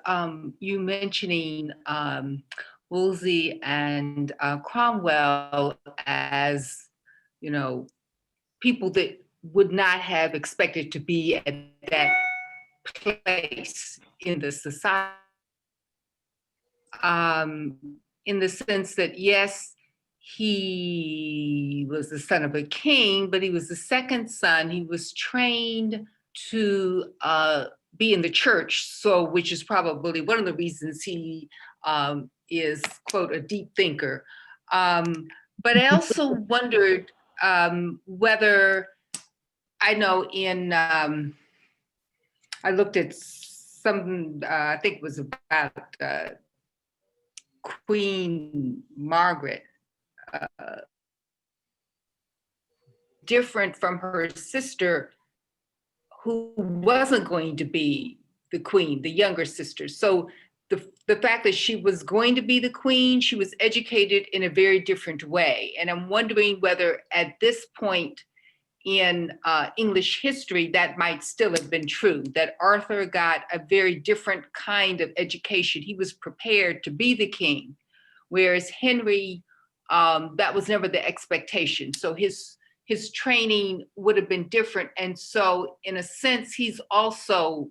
you mentioning Wolsey and Cromwell as, you know, people that would not have expected to be at that place in the society. In the sense that, yes, he was the son of a king, but he was the second son. He was trained to be in the church, so which is probably one of the reasons he is, quote, a deep thinker. But I also wondered whether, I know in, I looked at some, I think it was about Queen Margaret, different from her sister, who wasn't going to be the queen, the younger sister. So the fact that she was going to be the queen, she was educated in a very different way. And I'm wondering whether at this point in English history, that might still have been true, that Arthur got a very different kind of education. He was prepared to be the king, whereas Henry, that was never the expectation. So his training would have been different. And so in a sense, he's also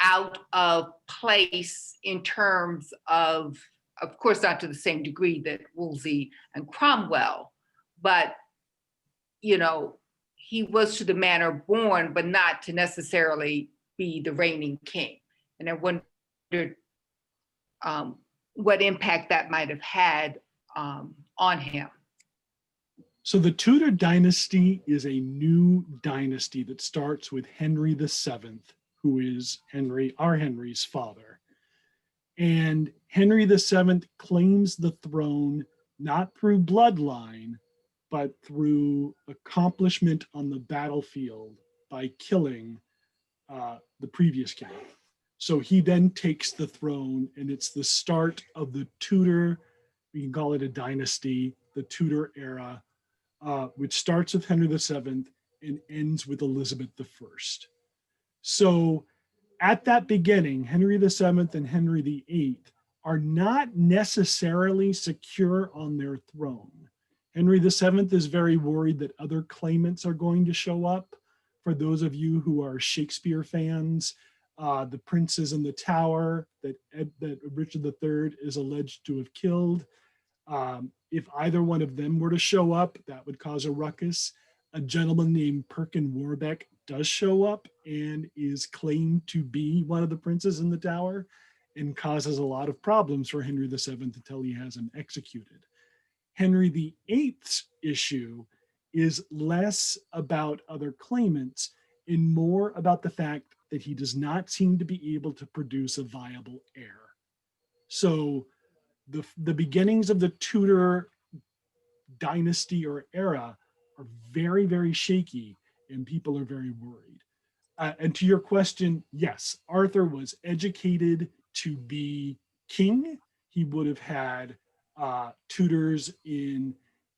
out of place in terms of course, not to the same degree that Wolsey and Cromwell, but, you know, he was to the manor born, but not to necessarily be the reigning king. And I wondered what impact that might have had on him. So the Tudor dynasty is a new dynasty that starts with Henry VII, who is our Henry's father. And Henry VII claims the throne not through bloodline, but through accomplishment on the battlefield by killing the previous king. So he then takes the throne, and it's the start of the Tudor, we can call it a dynasty, the Tudor era, which starts with Henry VII and ends with Elizabeth I. So at that beginning, Henry VII and Henry VIII are not necessarily secure on their throne. Henry VII is very worried that other claimants are going to show up. For those of you who are Shakespeare fans, the princes in the tower that Richard III is alleged to have killed. If either one of them were to show up, that would cause a ruckus. A gentleman named Perkin Warbeck does show up and is claimed to be one of the princes in the tower and causes a lot of problems for Henry VII until he has him executed. Henry VIII's issue is less about other claimants and more about the fact that he does not seem to be able to produce a viable heir. So the beginnings of the Tudor dynasty or era are very, very shaky, and people are very worried. And to your question, yes, Arthur was educated to be king. He would have had tutors in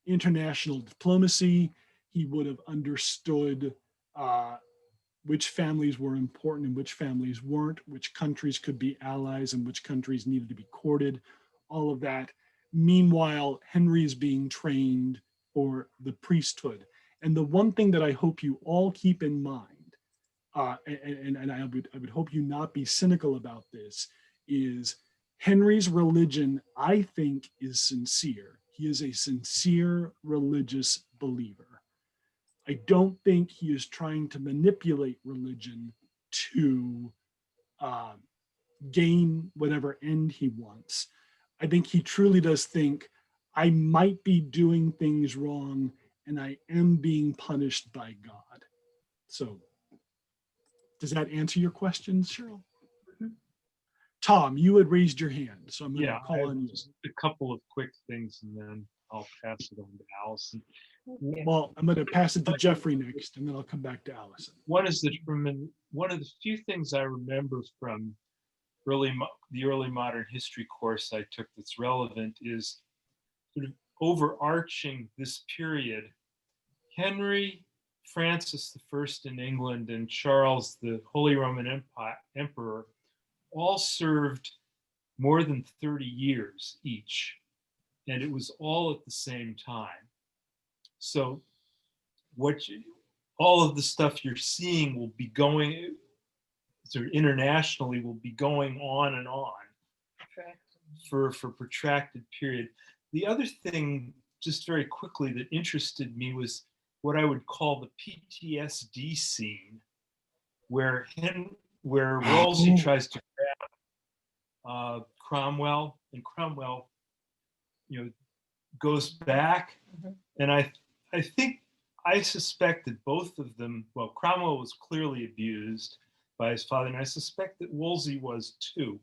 international diplomacy. He would have understood which families were important and which families weren't, which countries could be allies and which countries needed to be courted, all of that. Meanwhile, Henry is being trained for the priesthood. And the one thing that I hope you all keep in mind, and I would hope you not be cynical about this, is Henry's religion, I think, is sincere. He is a sincere religious believer. I don't think he is trying to manipulate religion to gain whatever end he wants. I think he truly does think, I might be doing things wrong and I am being punished by God. So does that answer your questions, Cheryl? Mm-hmm. Tom, you had raised your hand, so I'm going to call on you. Just a couple of quick things and then I'll pass it on to Allison. Well, I'm going to pass it to Jeffrey next, and then I'll come back to Allison. One is that one of the few things I remember from the early modern history course I took that's relevant is sort of overarching this period. Henry, Francis I in England, and Charles, the Holy Roman Emperor, all served more than 30 years each, and it was all at the same time. So all of the stuff you're seeing will be going, sort of internationally, will be going on and on for a protracted period. The other thing, just very quickly, that interested me was what I would call the PTSD scene, where Wolsey tries to grab Cromwell, and Cromwell, goes back, and I think, I suspect that both of them, well, Cromwell was clearly abused by his father, and I suspect that Wolsey was too,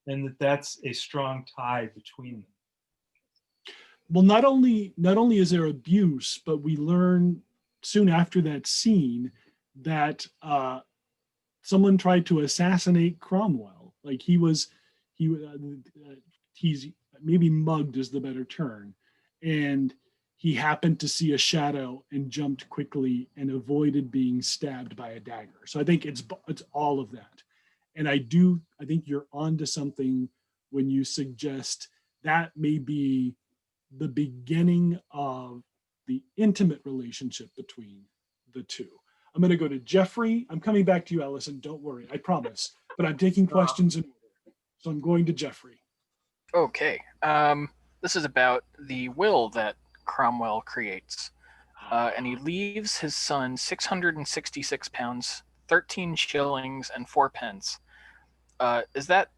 and that's a strong tie between them. Well, not only is there abuse, but we learn soon after that scene that someone tried to assassinate Cromwell. Like he's maybe mugged is the better term, and he happened to see a shadow and jumped quickly and avoided being stabbed by a dagger. So I think it's all of that. And I think you're onto something when you suggest that may be the beginning of the intimate relationship between the two. I'm going to go to Jeffrey. I'm coming back to you, Allison. Don't worry, I promise. But I'm taking questions in order. So I'm going to Jeffrey. Okay. This is about the will that Cromwell creates. And he leaves his son £666, 13 shillings and 4 pence. Is that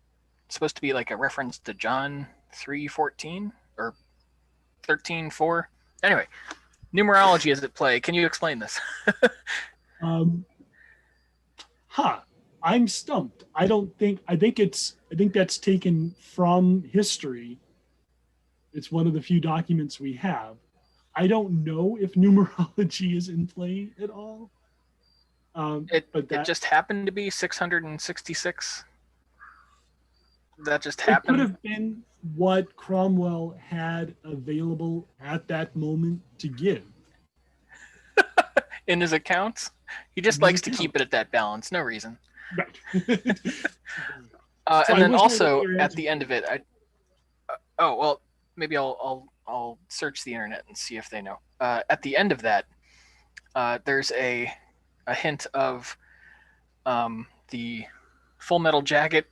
supposed to be like a reference to John 3:14 or 13:4? Anyway, numerology is at play. Can you explain this? I'm stumped. I think that's taken from history. It's one of the few documents we have. I don't know if numerology is in play at all. It just happened to be 666. That just happened. It could have been what Cromwell had available at that moment to give. In his accounts? He just likes to keep it at that balance. No reason. Right. And then also at the end of it, maybe I'll search the internet and see if they know. At the end of that, there's a hint of the Full Metal Jacket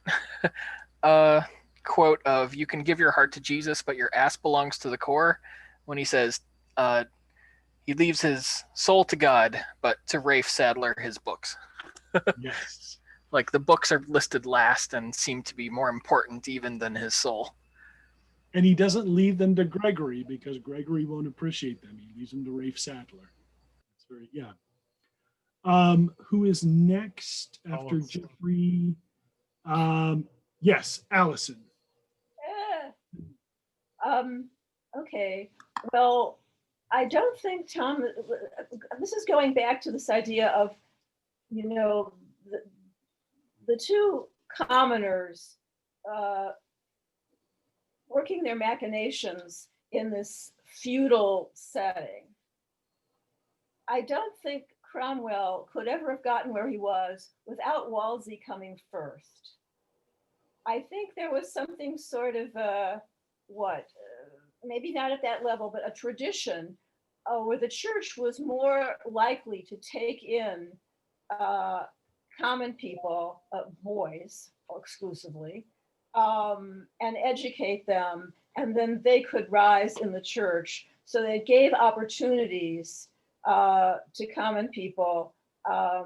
quote of "You can give your heart to Jesus, but your ass belongs to the Corps." When he says he leaves his soul to God, but to Rafe Sadler his books. Yes. Like the books are listed last and seem to be more important even than his soul. And he doesn't leave them to Gregory because Gregory won't appreciate them. He leaves them to Rafe Sadler. That's very, yeah. Who is next after Allison. Jeffrey? Yes, Allison. Okay. Well, I don't think Tom, this is going back to this idea of, the two commoners working their machinations in this feudal setting. I don't think Cromwell could ever have gotten where he was without Wolsey coming first. I think there was something sort of, maybe not at that level, but a tradition where the church was more likely to take in common people, boys exclusively, and educate them, and then they could rise in the church. So they gave opportunities to common people that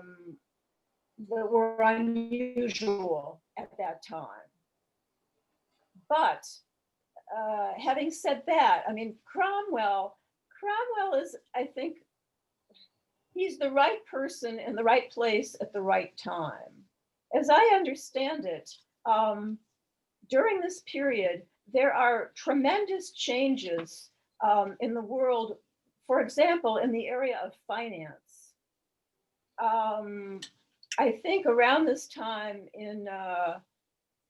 were unusual at that time. But having said that, I mean, Cromwell is, I think, he's the right person in the right place at the right time. As I understand it, during this period, there are tremendous changes in the world, for example, in the area of finance. I think around this time in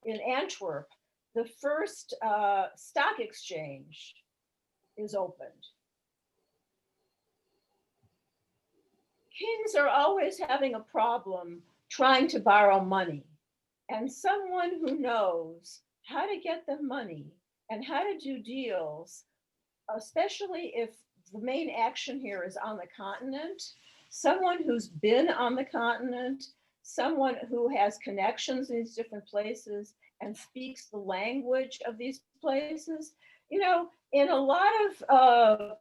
Antwerp, the first stock exchange is opened. Kings are always having a problem trying to borrow money, and someone who knows how to get the money and how to do deals, especially if the main action here is on the continent, someone who's been on the continent, someone who has connections in these different places and speaks the language of these places. In a lot of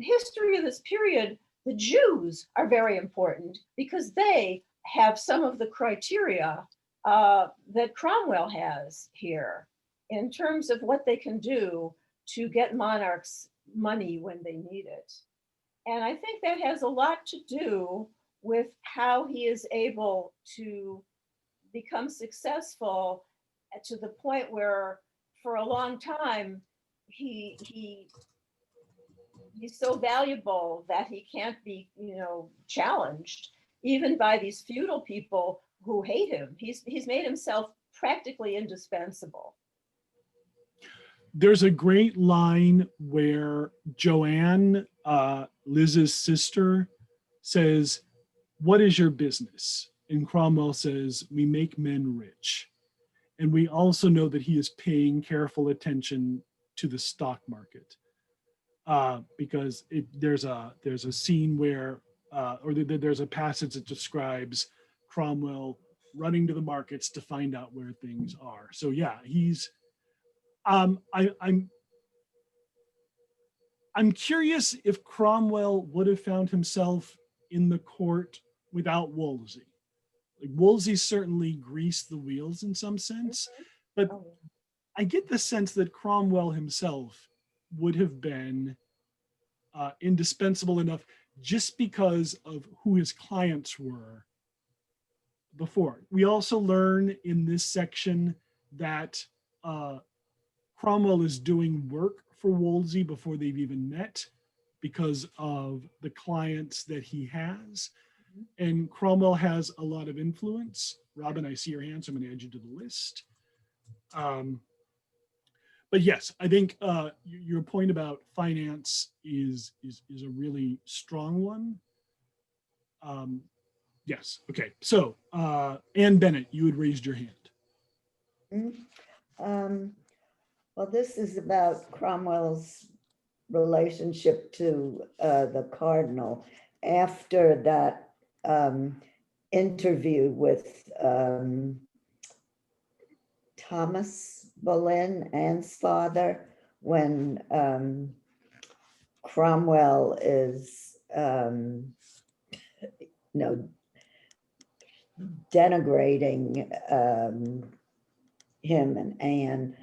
history of this period, the Jews are very important because they have some of the criteria that Cromwell has here in terms of what they can do to get monarchs money when they need it. And I think that has a lot to do with how he is able to become successful to the point where for a long time, he he's so valuable that he can't be, challenged even by these feudal people who hate him. He's made himself practically indispensable. There's a great line where Joanne, Liz's sister, says, "What is your business?" And Cromwell says, "We make men rich." And we also know that he is paying careful attention to the stock market, because there's a scene where, there's a passage that describes Cromwell running to the markets to find out where things are. So yeah, he's. I'm curious if Cromwell would have found himself in the court without Wolsey. Like, Wolsey certainly greased the wheels in some sense, but I get the sense that Cromwell himself would have been indispensable enough just because of who his clients were before. We also learn in this section that Cromwell is doing work for Wolsey before they've even met because of the clients that he has. And Cromwell has a lot of influence. Robin, I see your hand, so I'm going to add you to the list. But yes, I think your point about finance is a really strong one. Yes, okay. So Ann Bennett, you had raised your hand. Well, this is about Cromwell's relationship to the cardinal after that interview with Thomas Boleyn, Anne's father, when Cromwell is denigrating him and Anne.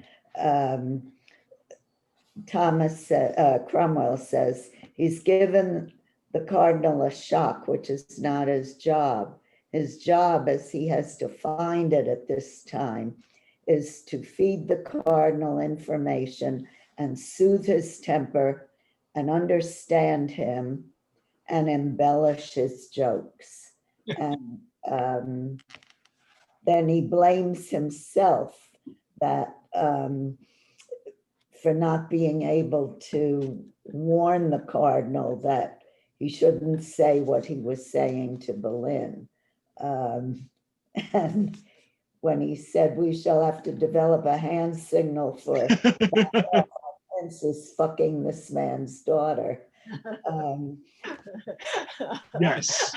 Cromwell says he's given the cardinal a shock, which is not his job. His job, as he has defined it at this time, is to feed the cardinal information and soothe his temper and understand him and embellish his jokes. And then he blames himself that for not being able to warn the cardinal that he shouldn't say what he was saying to Boleyn. And when he said, "We shall have to develop a hand signal for Prince is fucking this man's daughter." Yes.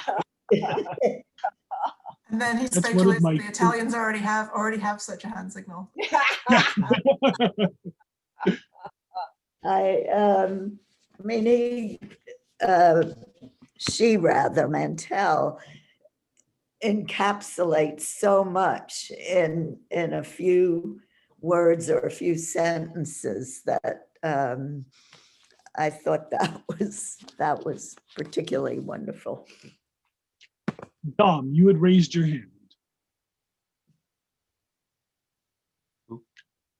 And then he That's speculates that the Italians already have such a hand signal. Mantell encapsulates so much in a few words or a few sentences that I thought that was particularly wonderful. Dom, you had raised your hand.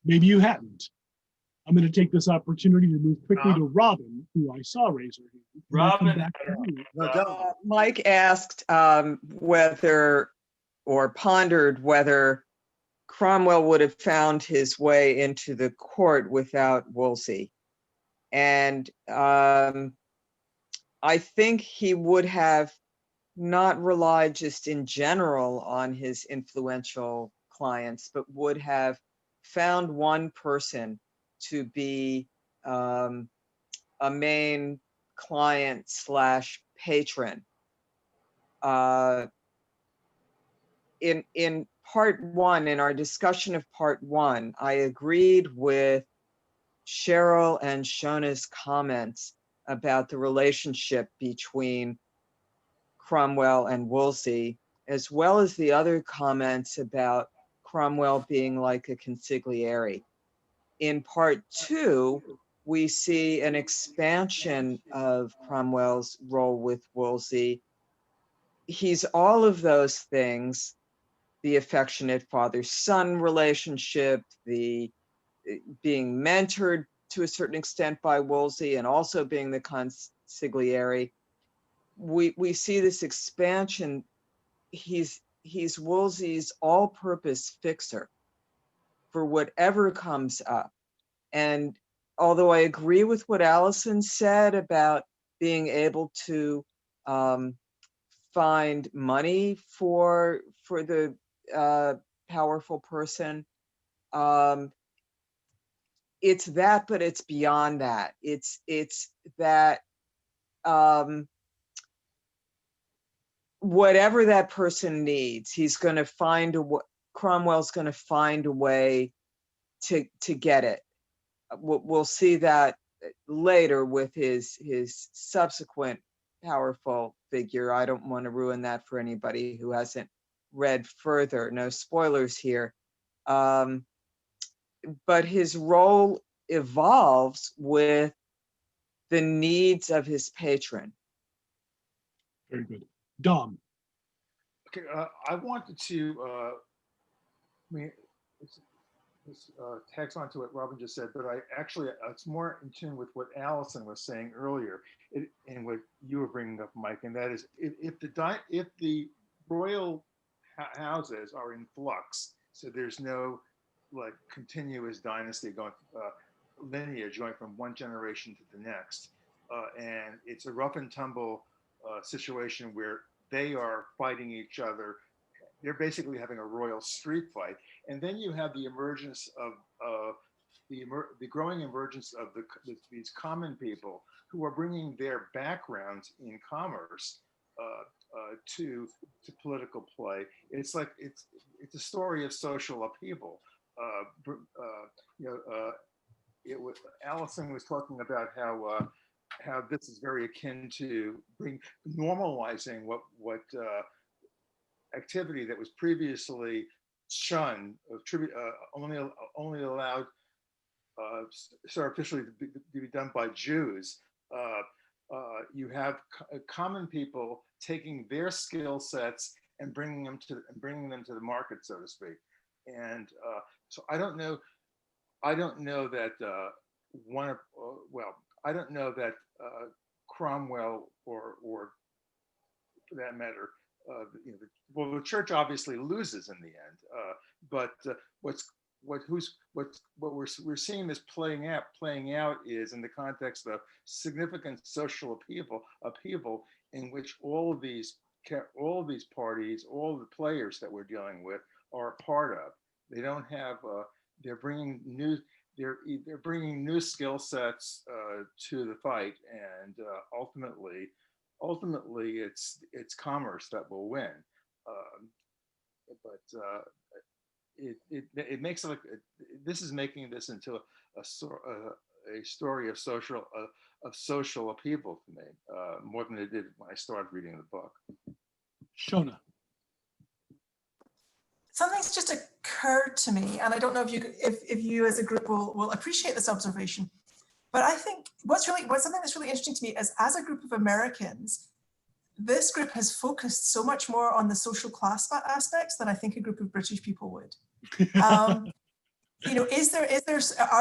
Maybe you hadn't. I'm going to take this opportunity to move quickly to Robin, who I saw raise her hand. Robin, Mike asked whether, or pondered whether, Cromwell would have found his way into the court without Wolsey. And I think he would have not relied just in general on his influential clients, but would have found one person to be a main client / patron. In part one, in our discussion of part one, I agreed with Cheryl and Shona's comments about the relationship between Cromwell and Wolsey, as well as the other comments about Cromwell being like a consigliere. In part two, we see an expansion of Cromwell's role with Wolsey. He's all of those things: the affectionate father-son relationship, the being mentored to a certain extent by Wolsey, and also being the consigliere, we see this expansion. He's Wolsey's all-purpose fixer for whatever comes up. And although I agree with what Allison said about being able to find money for the powerful person, it's that, but it's beyond that. It's that whatever that person needs, he's going to find Cromwell's going to find a way to get it. We'll see that later with his subsequent powerful figure. I don't want to ruin that for anybody who hasn't read further. No spoilers here. But his role evolves with the needs of his patron. Very good. Dom. Okay, I wanted to, this tags on to what Robin just said, but it's more in tune with what Allison was saying earlier, and what you were bringing up, Mike, and that is if the royal houses are in flux, so there's no like continuous dynasty going, lineage going from one generation to the next, and it's a rough and tumble situation where they are fighting each other. They're basically having a royal street fight. And then you have the emergence of the growing emergence of these common people who are bringing their backgrounds in commerce to political play. It's like it's a story of social upheaval. Allison was talking about how this is very akin to normalizing what activity that was previously shunned, only allowed surreptitiously to be done by Jews. You have common people taking their skill sets and bringing them to the market, so to speak. And so I don't know that I don't know that Cromwell or for that matter, the church obviously loses in the end. But what we're seeing this playing out is in the context of significant social upheaval in which all of these parties, all the players that we're dealing with are a part of. They don't have. They're bringing new skill sets to the fight, and ultimately it's commerce that will win. It makes it like this is making this into a story of social upheaval for me, more than it did when I started reading the book. Shona. Something's just occurred to me, and I don't know if you as a group will appreciate this observation, but I think something that's really interesting to me is, as a group of Americans, this group has focused so much more on the social class aspects than I think a group of British people would. Are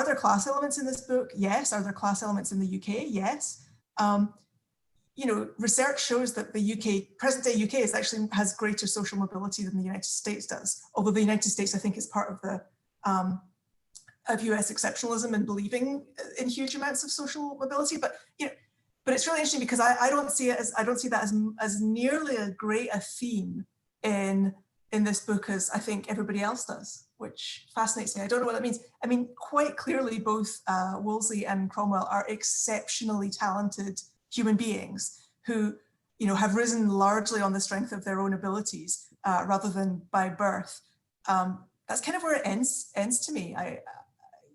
there class elements in this book? Yes. Are there class elements in the UK? Yes. Research shows that the present day UK has greater social mobility than the United States does. Although the United States, I think, is part of the of US exceptionalism and believing in huge amounts of social mobility. But it's really interesting because I don't see that as nearly as great a theme in this book as I think everybody else does, which fascinates me. I don't know what that means. I mean, quite clearly, both Wolsey and Cromwell are exceptionally talented human beings who, have risen largely on the strength of their own abilities rather than by birth. That's kind of where it ends to me.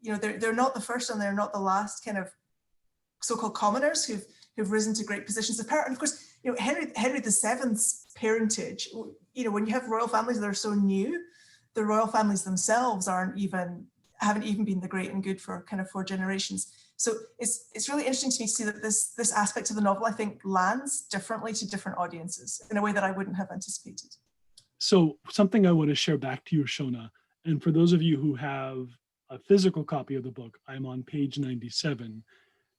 They're not the first and they're not the last kind of so-called commoners who've risen to great positions of power. And of course, Henry VII's parentage, when you have royal families that are so new, the royal families themselves haven't even been the great and good for kind of 4 generations. So it's really interesting to me to see that this aspect of the novel, I think, lands differently to different audiences in a way that I wouldn't have anticipated. So something I want to share back to you, Shona, and for those of you who have a physical copy of the book, I'm on page 97.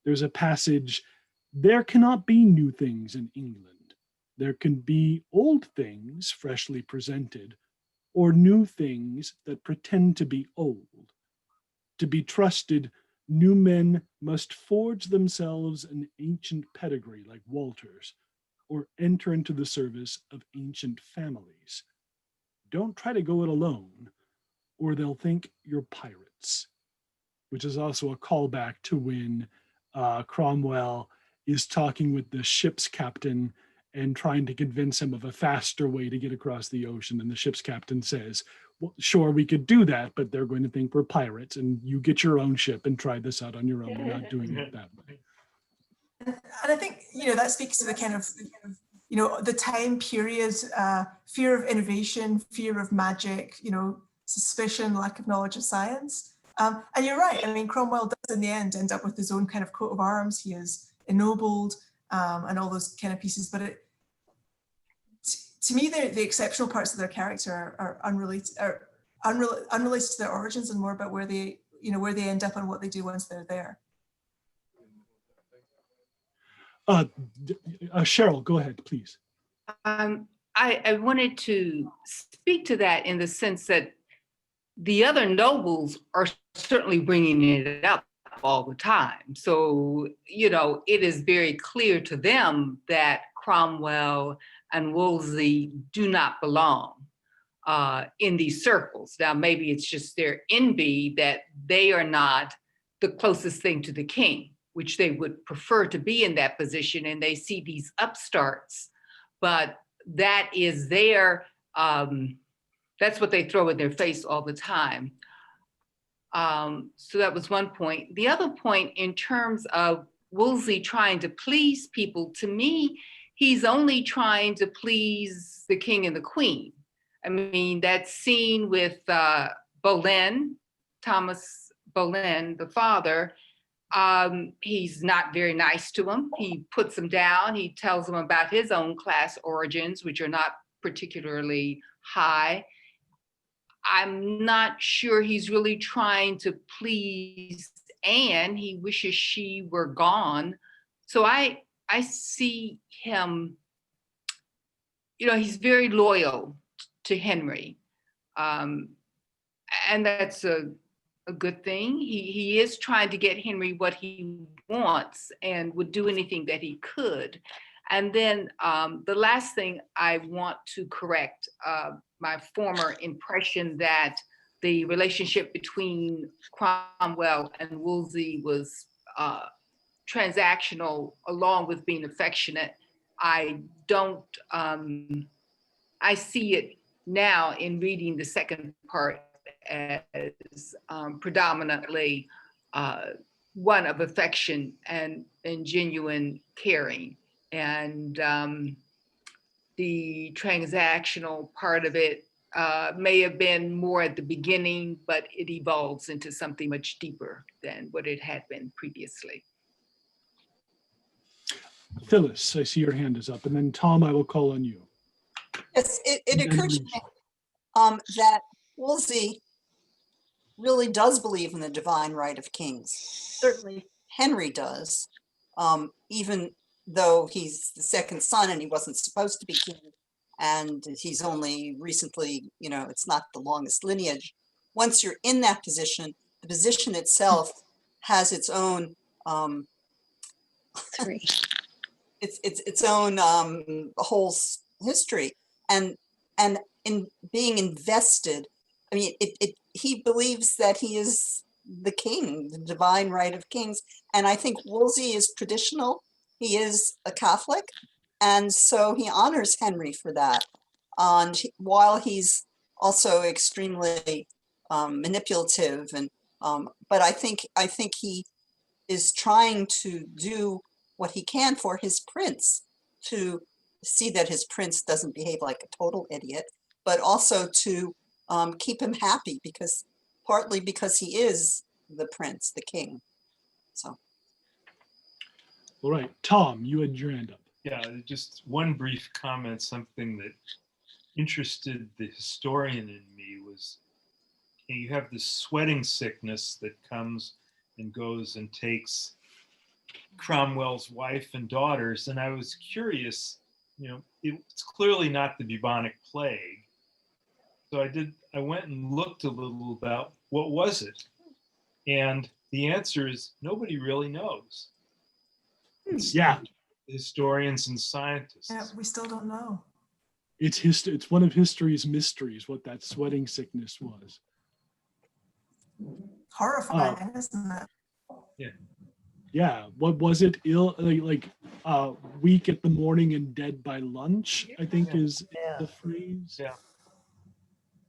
There's a passage, there cannot be new things in England. There can be old things freshly presented, or new things that pretend to be old. To be trusted, new men must forge themselves an ancient pedigree like Walter's, or enter into the service of ancient families. Don't try to go it alone, or they'll think you're pirates, which is also a callback to when Cromwell is talking with the ship's captain and trying to convince him of a faster way to get across the ocean. And the ship's captain says, well, sure, we could do that, but they're going to think we're pirates, and you get your own ship and try this out on your own. We're not doing it that way. And I think, that speaks to the kind of, the time period, fear of innovation, fear of magic, suspicion, lack of knowledge of science. And you're right. I mean, Cromwell does in the end end up with his own kind of coat of arms. He is ennobled and all those kind of pieces. But to me, the exceptional parts of their character are unrelated to their origins, and more about where they end up and what they do once they're there. Cheryl, go ahead, please. I wanted to speak to that in the sense that the other nobles are certainly bringing it up all the time. So, it is very clear to them that Cromwell and Wolsey do not belong in these circles. Now, maybe it's just their envy that they are not the closest thing to the king, which they would prefer to be in that position, and they see these upstarts. But that is that's what they throw in their face all the time. So that was one point. The other point, in terms of Wolsey trying to please people, to me, he's only trying to please the king and the queen. I mean, that scene with Boleyn, Thomas Boleyn, the father, he's not very nice to him. He puts him down. He tells him about his own class origins, which are not particularly high. I'm not sure he's really trying to please Anne. He wishes she were gone. So I see him, he's very loyal to Henry. And that's a good thing. He is trying to get Henry what he wants and would do anything that he could. And then the last thing I want to correct my former impression that the relationship between Cromwell and Wolsey was transactional along with being affectionate. I don't, I see it now in reading the second part as predominantly one of affection and genuine caring. And the transactional part of it may have been more at the beginning, but it evolves into something much deeper than what it had been previously. Phyllis, I see your hand is up, and then Tom, I will call on you. Yes, it occurred to me that Wolsey really does believe in the divine right of kings. Certainly Henry does, even though he's the second son and he wasn't supposed to be king, and he's only recently, it's not the longest lineage. Once you're in that position, the position itself has its own its own whole history, and in being invested, I mean, he believes that he is the king, the divine right of kings. And I think Wolsey is traditional. He is a Catholic. And so he honors Henry for that. And while he's also extremely manipulative, and but I think he is trying to do what he can for his prince, to see that his prince doesn't behave like a total idiot, but also to keep him happy, partly because he is the prince, the king. So. All right, Tom, you had your hand up. Yeah, just one brief comment. Something that interested the historian in me was and you have this sweating sickness that comes and goes and takes Cromwell's wife and daughters. And I was curious, it's clearly not the bubonic plague. So I went and looked a little about what was it? And the answer is nobody really knows. Yeah. Historians and scientists. Yeah, we still don't know. It's one of history's mysteries, what that sweating sickness was. Horrifying, isn't it? Yeah. Yeah. What was it? Weak at the morning and dead by lunch, I think is the phrase. Yeah.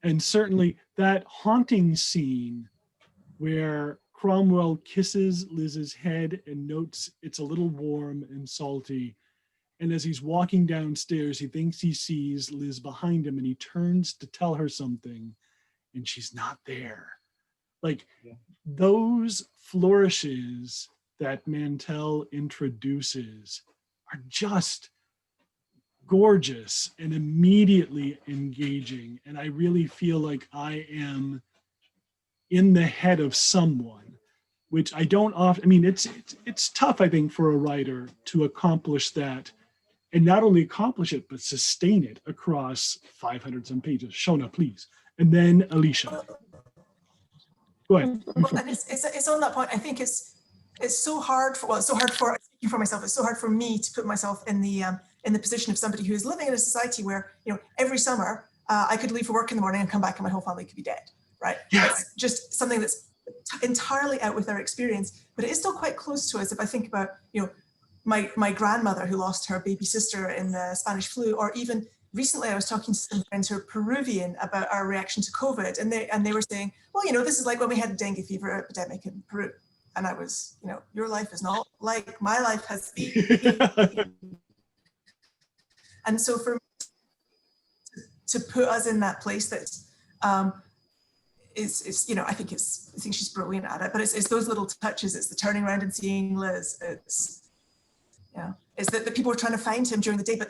And certainly that haunting scene where Cromwell kisses Liz's head and notes it's a little warm and salty. And as he's walking downstairs, he thinks he sees Liz behind him and he turns to tell her something and she's not there. Like those flourishes that Mantell introduces are just gorgeous and immediately engaging. And I really feel like I am in the head of someone, which I don't often, I mean, it's tough, I think, for a writer to accomplish that and not only accomplish it, but sustain it across 500 some pages. Shona, please. And then Alicia. Go ahead. Well, and it's on that point. I think it's so hard for, speaking for myself, it's so hard for me to put myself in the position of somebody who is living in a society where, every summer I could leave for work in the morning and come back and my whole family could be dead, right? Yeah. It's just something that's entirely out with our experience, but it is still quite close to us. If I think about, my grandmother who lost her baby sister in the Spanish flu, or even recently I was talking to some friends who are Peruvian about our reaction to COVID, and they were saying, well, this is like when we had the dengue fever epidemic in Peru. And I was, your life is not like my life has been. And so for me to put us in that place that's is I think she's brilliant at it, but it's those little touches. It's the turning around and seeing Liz. It's that the people were trying to find him during the day, but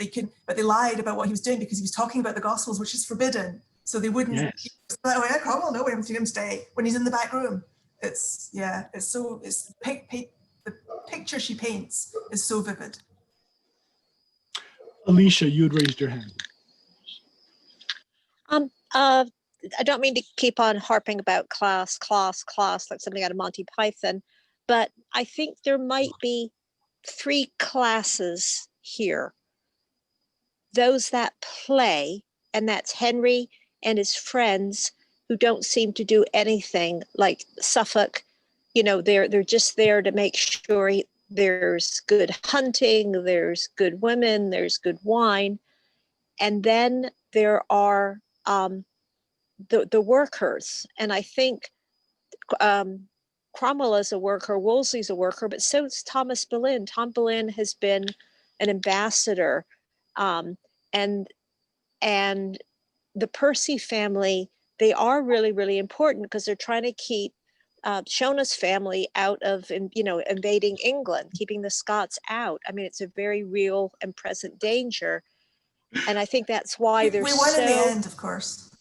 they lied about what he was doing because he was talking about the Gospels, which is forbidden. So they wouldn't. Yes. Oh yeah, Cromwell, no, we haven't seen him stay when he's in the back room. The picture she paints is so vivid. Alicia, you had raised your hand. I don't mean to keep on harping about class, like something out of Monty Python, but I think there might be 3 classes here. Those that play, and that's Henry and his friends who don't seem to do anything, like Suffolk. They're just there to make sure there's good hunting, there's good women, there's good wine. And then there are the workers. And I think Cromwell is a worker, Wolsey's a worker, but so is Thomas Boleyn. Tom Boleyn has been an ambassador. And the Percy family, they are really, really important because they're trying to keep Shona's family out of, invading England, keeping the Scots out. I mean, it's a very real and present danger. And I think that's why we won in the end, of course.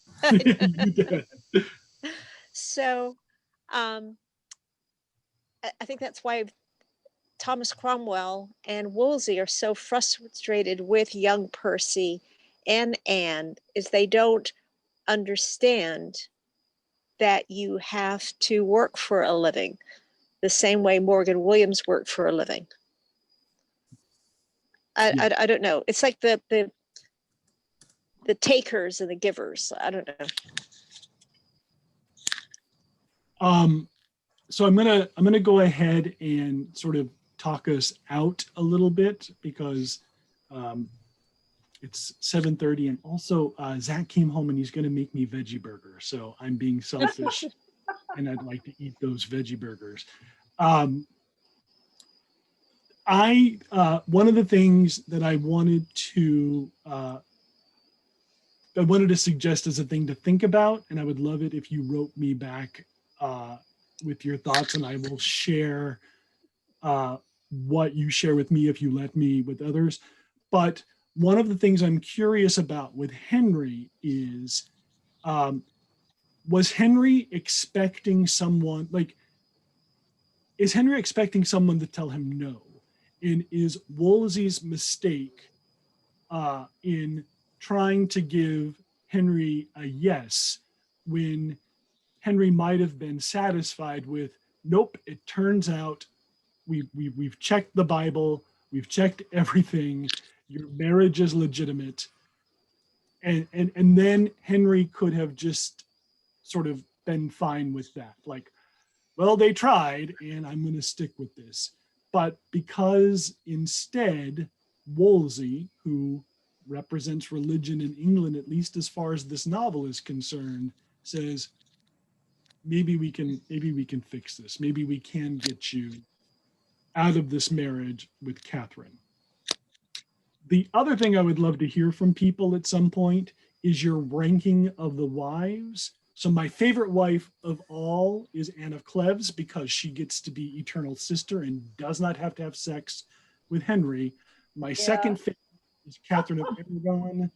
So I think that's why Thomas Cromwell and Wolsey are so frustrated with young Percy and Anne, is they don't understand that you have to work for a living the same way Morgan Williams worked for a living. I don't know. It's like the takers and the givers. I don't know. So I'm gonna go ahead and sort of talk us out a little bit because it's 7:30, and also Zach came home and he's gonna make me veggie burger. So I'm being selfish, and I'd like to eat those veggie burgers. One of the things that I wanted to suggest as a thing to think about, and I would love it if you wrote me back with your thoughts, and I will share what you share with me if you let me with others. But one of the things I'm curious about with Henry is was Henry expecting someone, like, is Henry expecting someone to tell him no? And is Wolsey's mistake in trying to give Henry a yes when Henry might have been satisfied with, nope, it turns out we've checked the Bible, we've checked everything, your marriage is legitimate. And then Henry could have just sort of been fine with that. Like, well, they tried and I'm going to stick with this. But because instead, Wolsey, who represents religion in England, at least as far as this novel is concerned, says, maybe we can fix this. Maybe we can get you out of this marriage with Catherine. The other thing I would love to hear from people at some point is your ranking of the wives. So my favorite wife of all is Anne of Cleves, because she gets to be eternal sister and does not have to have sex with Henry. My second favorite is Catherine of Aragon.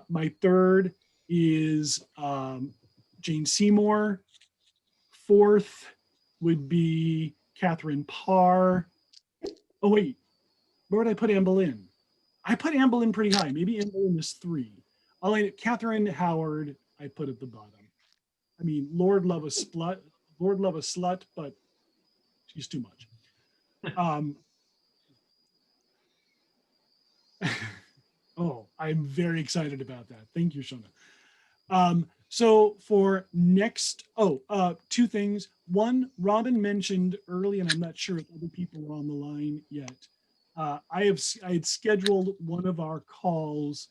My third is Jane Seymour. Fourth would be Catherine Parr. Oh wait, where would I put Anne Boleyn? I put Anne Boleyn pretty high. Maybe Anne Boleyn is 3. Catherine Howard, I put at the bottom. I mean, Lord love a slut, but she's too much. Oh, I'm very excited about that. Thank you, Shona. So for next, two things. One, Robin mentioned early, and I'm not sure if other people are on the line yet. I had scheduled one of our calls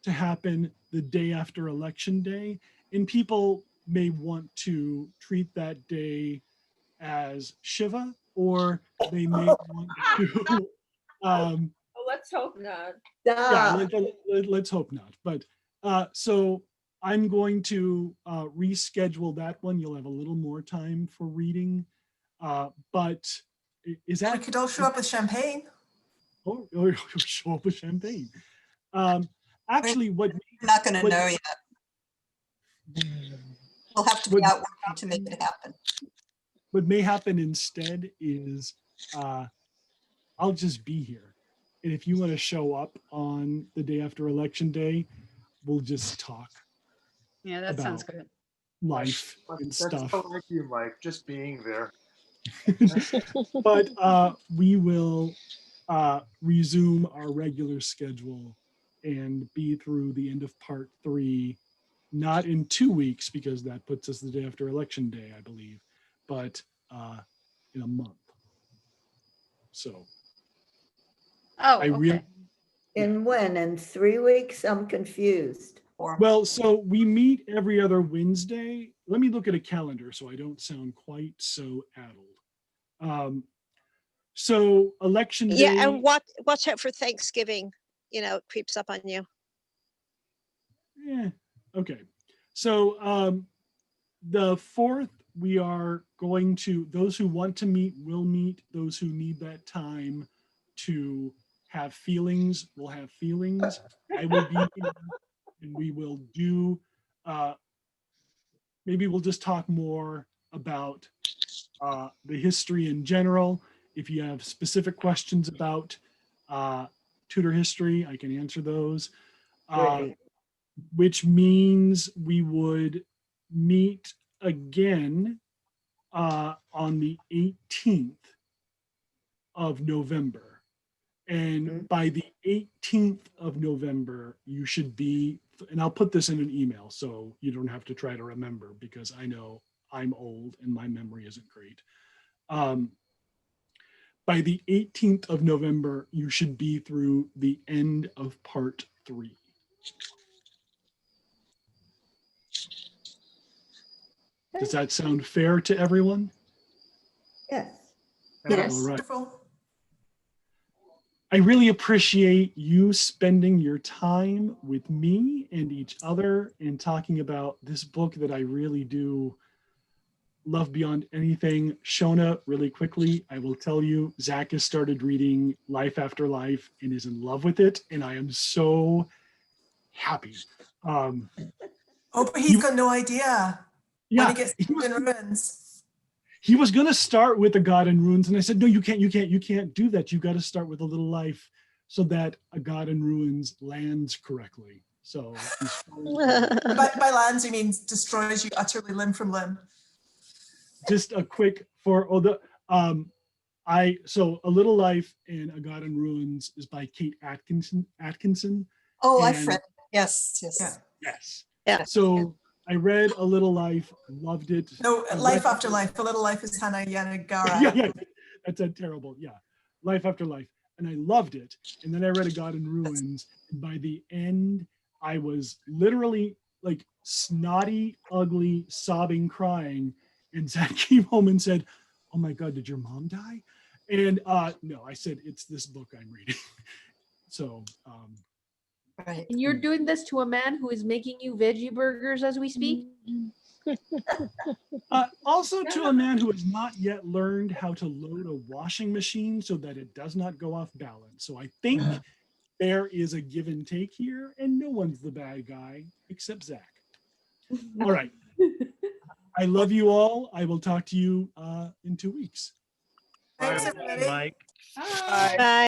to happen the day after Election Day, and people may want to treat that day as Shiva, or they may want to. Let's hope not. Yeah, let's hope not. But so I'm going to reschedule that one. You'll have a little more time for reading. But is that? We could all show up with champagne. Or show up with champagne. Actually, what we're not going to know yet. We'll have to be out working to make it happen. What may happen instead is I'll just be here. And if you want to show up on the day after Election Day, we'll just talk. Yeah, that sounds good. Life and stuff. That's like you, Mike, just being there. But we will resume our regular schedule and be through the end of part 3, not in 2 weeks, because that puts us the day after Election Day, I believe, but in a month. So. Oh, okay. In when? In 3 weeks? I'm confused. Well, so we meet every other Wednesday. Let me look at a calendar so I don't sound quite so addled. So Election Day. Yeah, and watch out for Thanksgiving. You know, it creeps up on you. Yeah. Okay. So the 4th, we are going to, those who want to meet will meet. Those who need that time to have feelings will have feelings. I will be here, and we will do, maybe we'll just talk more about the history in general. If you have specific questions about Tudor history, I can answer those. Which means we would meet again on the 18th of November. And by the 18th of November, you should be, and I'll put this in an email so you don't have to try to remember, because I know I'm old and my memory isn't great. By the 18th of November, you should be through the end of part 3. Does that sound fair to everyone? Yes. Yes. All right. Wonderful. I really appreciate you spending your time with me and each other and talking about this book that I really do love beyond anything. Shona, really quickly, I will tell you, Zach has started reading Life After Life and is in love with it, and I am so happy. Oh, but he's got no idea when Yeah, he gets in ruins. he was gonna start with A God in Ruins, and I said, no, you can't do that. You got to start with A Little Life so that A God in Ruins lands correctly. So By lands, he means destroys you utterly limb from limb. just a quick so A Little Life and A God in Ruins is by Kate Atkinson. Oh, I've and- read. Yes, yes. Yeah. Yes. Yeah. So I read A Little Life, loved it. No, I Life read- After Life. A Little Life is Hannah Yanagara. yeah, that's a terrible, Life After Life. And I loved it. And then I read A God in Ruins. And by the end, I was literally like snotty, ugly, sobbing, crying. And Zach came home and said, oh my God, did your mom die? And no, I said, it's this book I'm reading. So, Right. And you're doing this to a man who is making you veggie burgers as we speak? also to a man who has not yet learned how to load a washing machine so that it does not go off balance. So I think there is a give and take here, and no one's the bad guy except Zach. All right. I love you all. I will talk to you in 2 weeks. Thanks, everybody. Mike. Bye. Bye.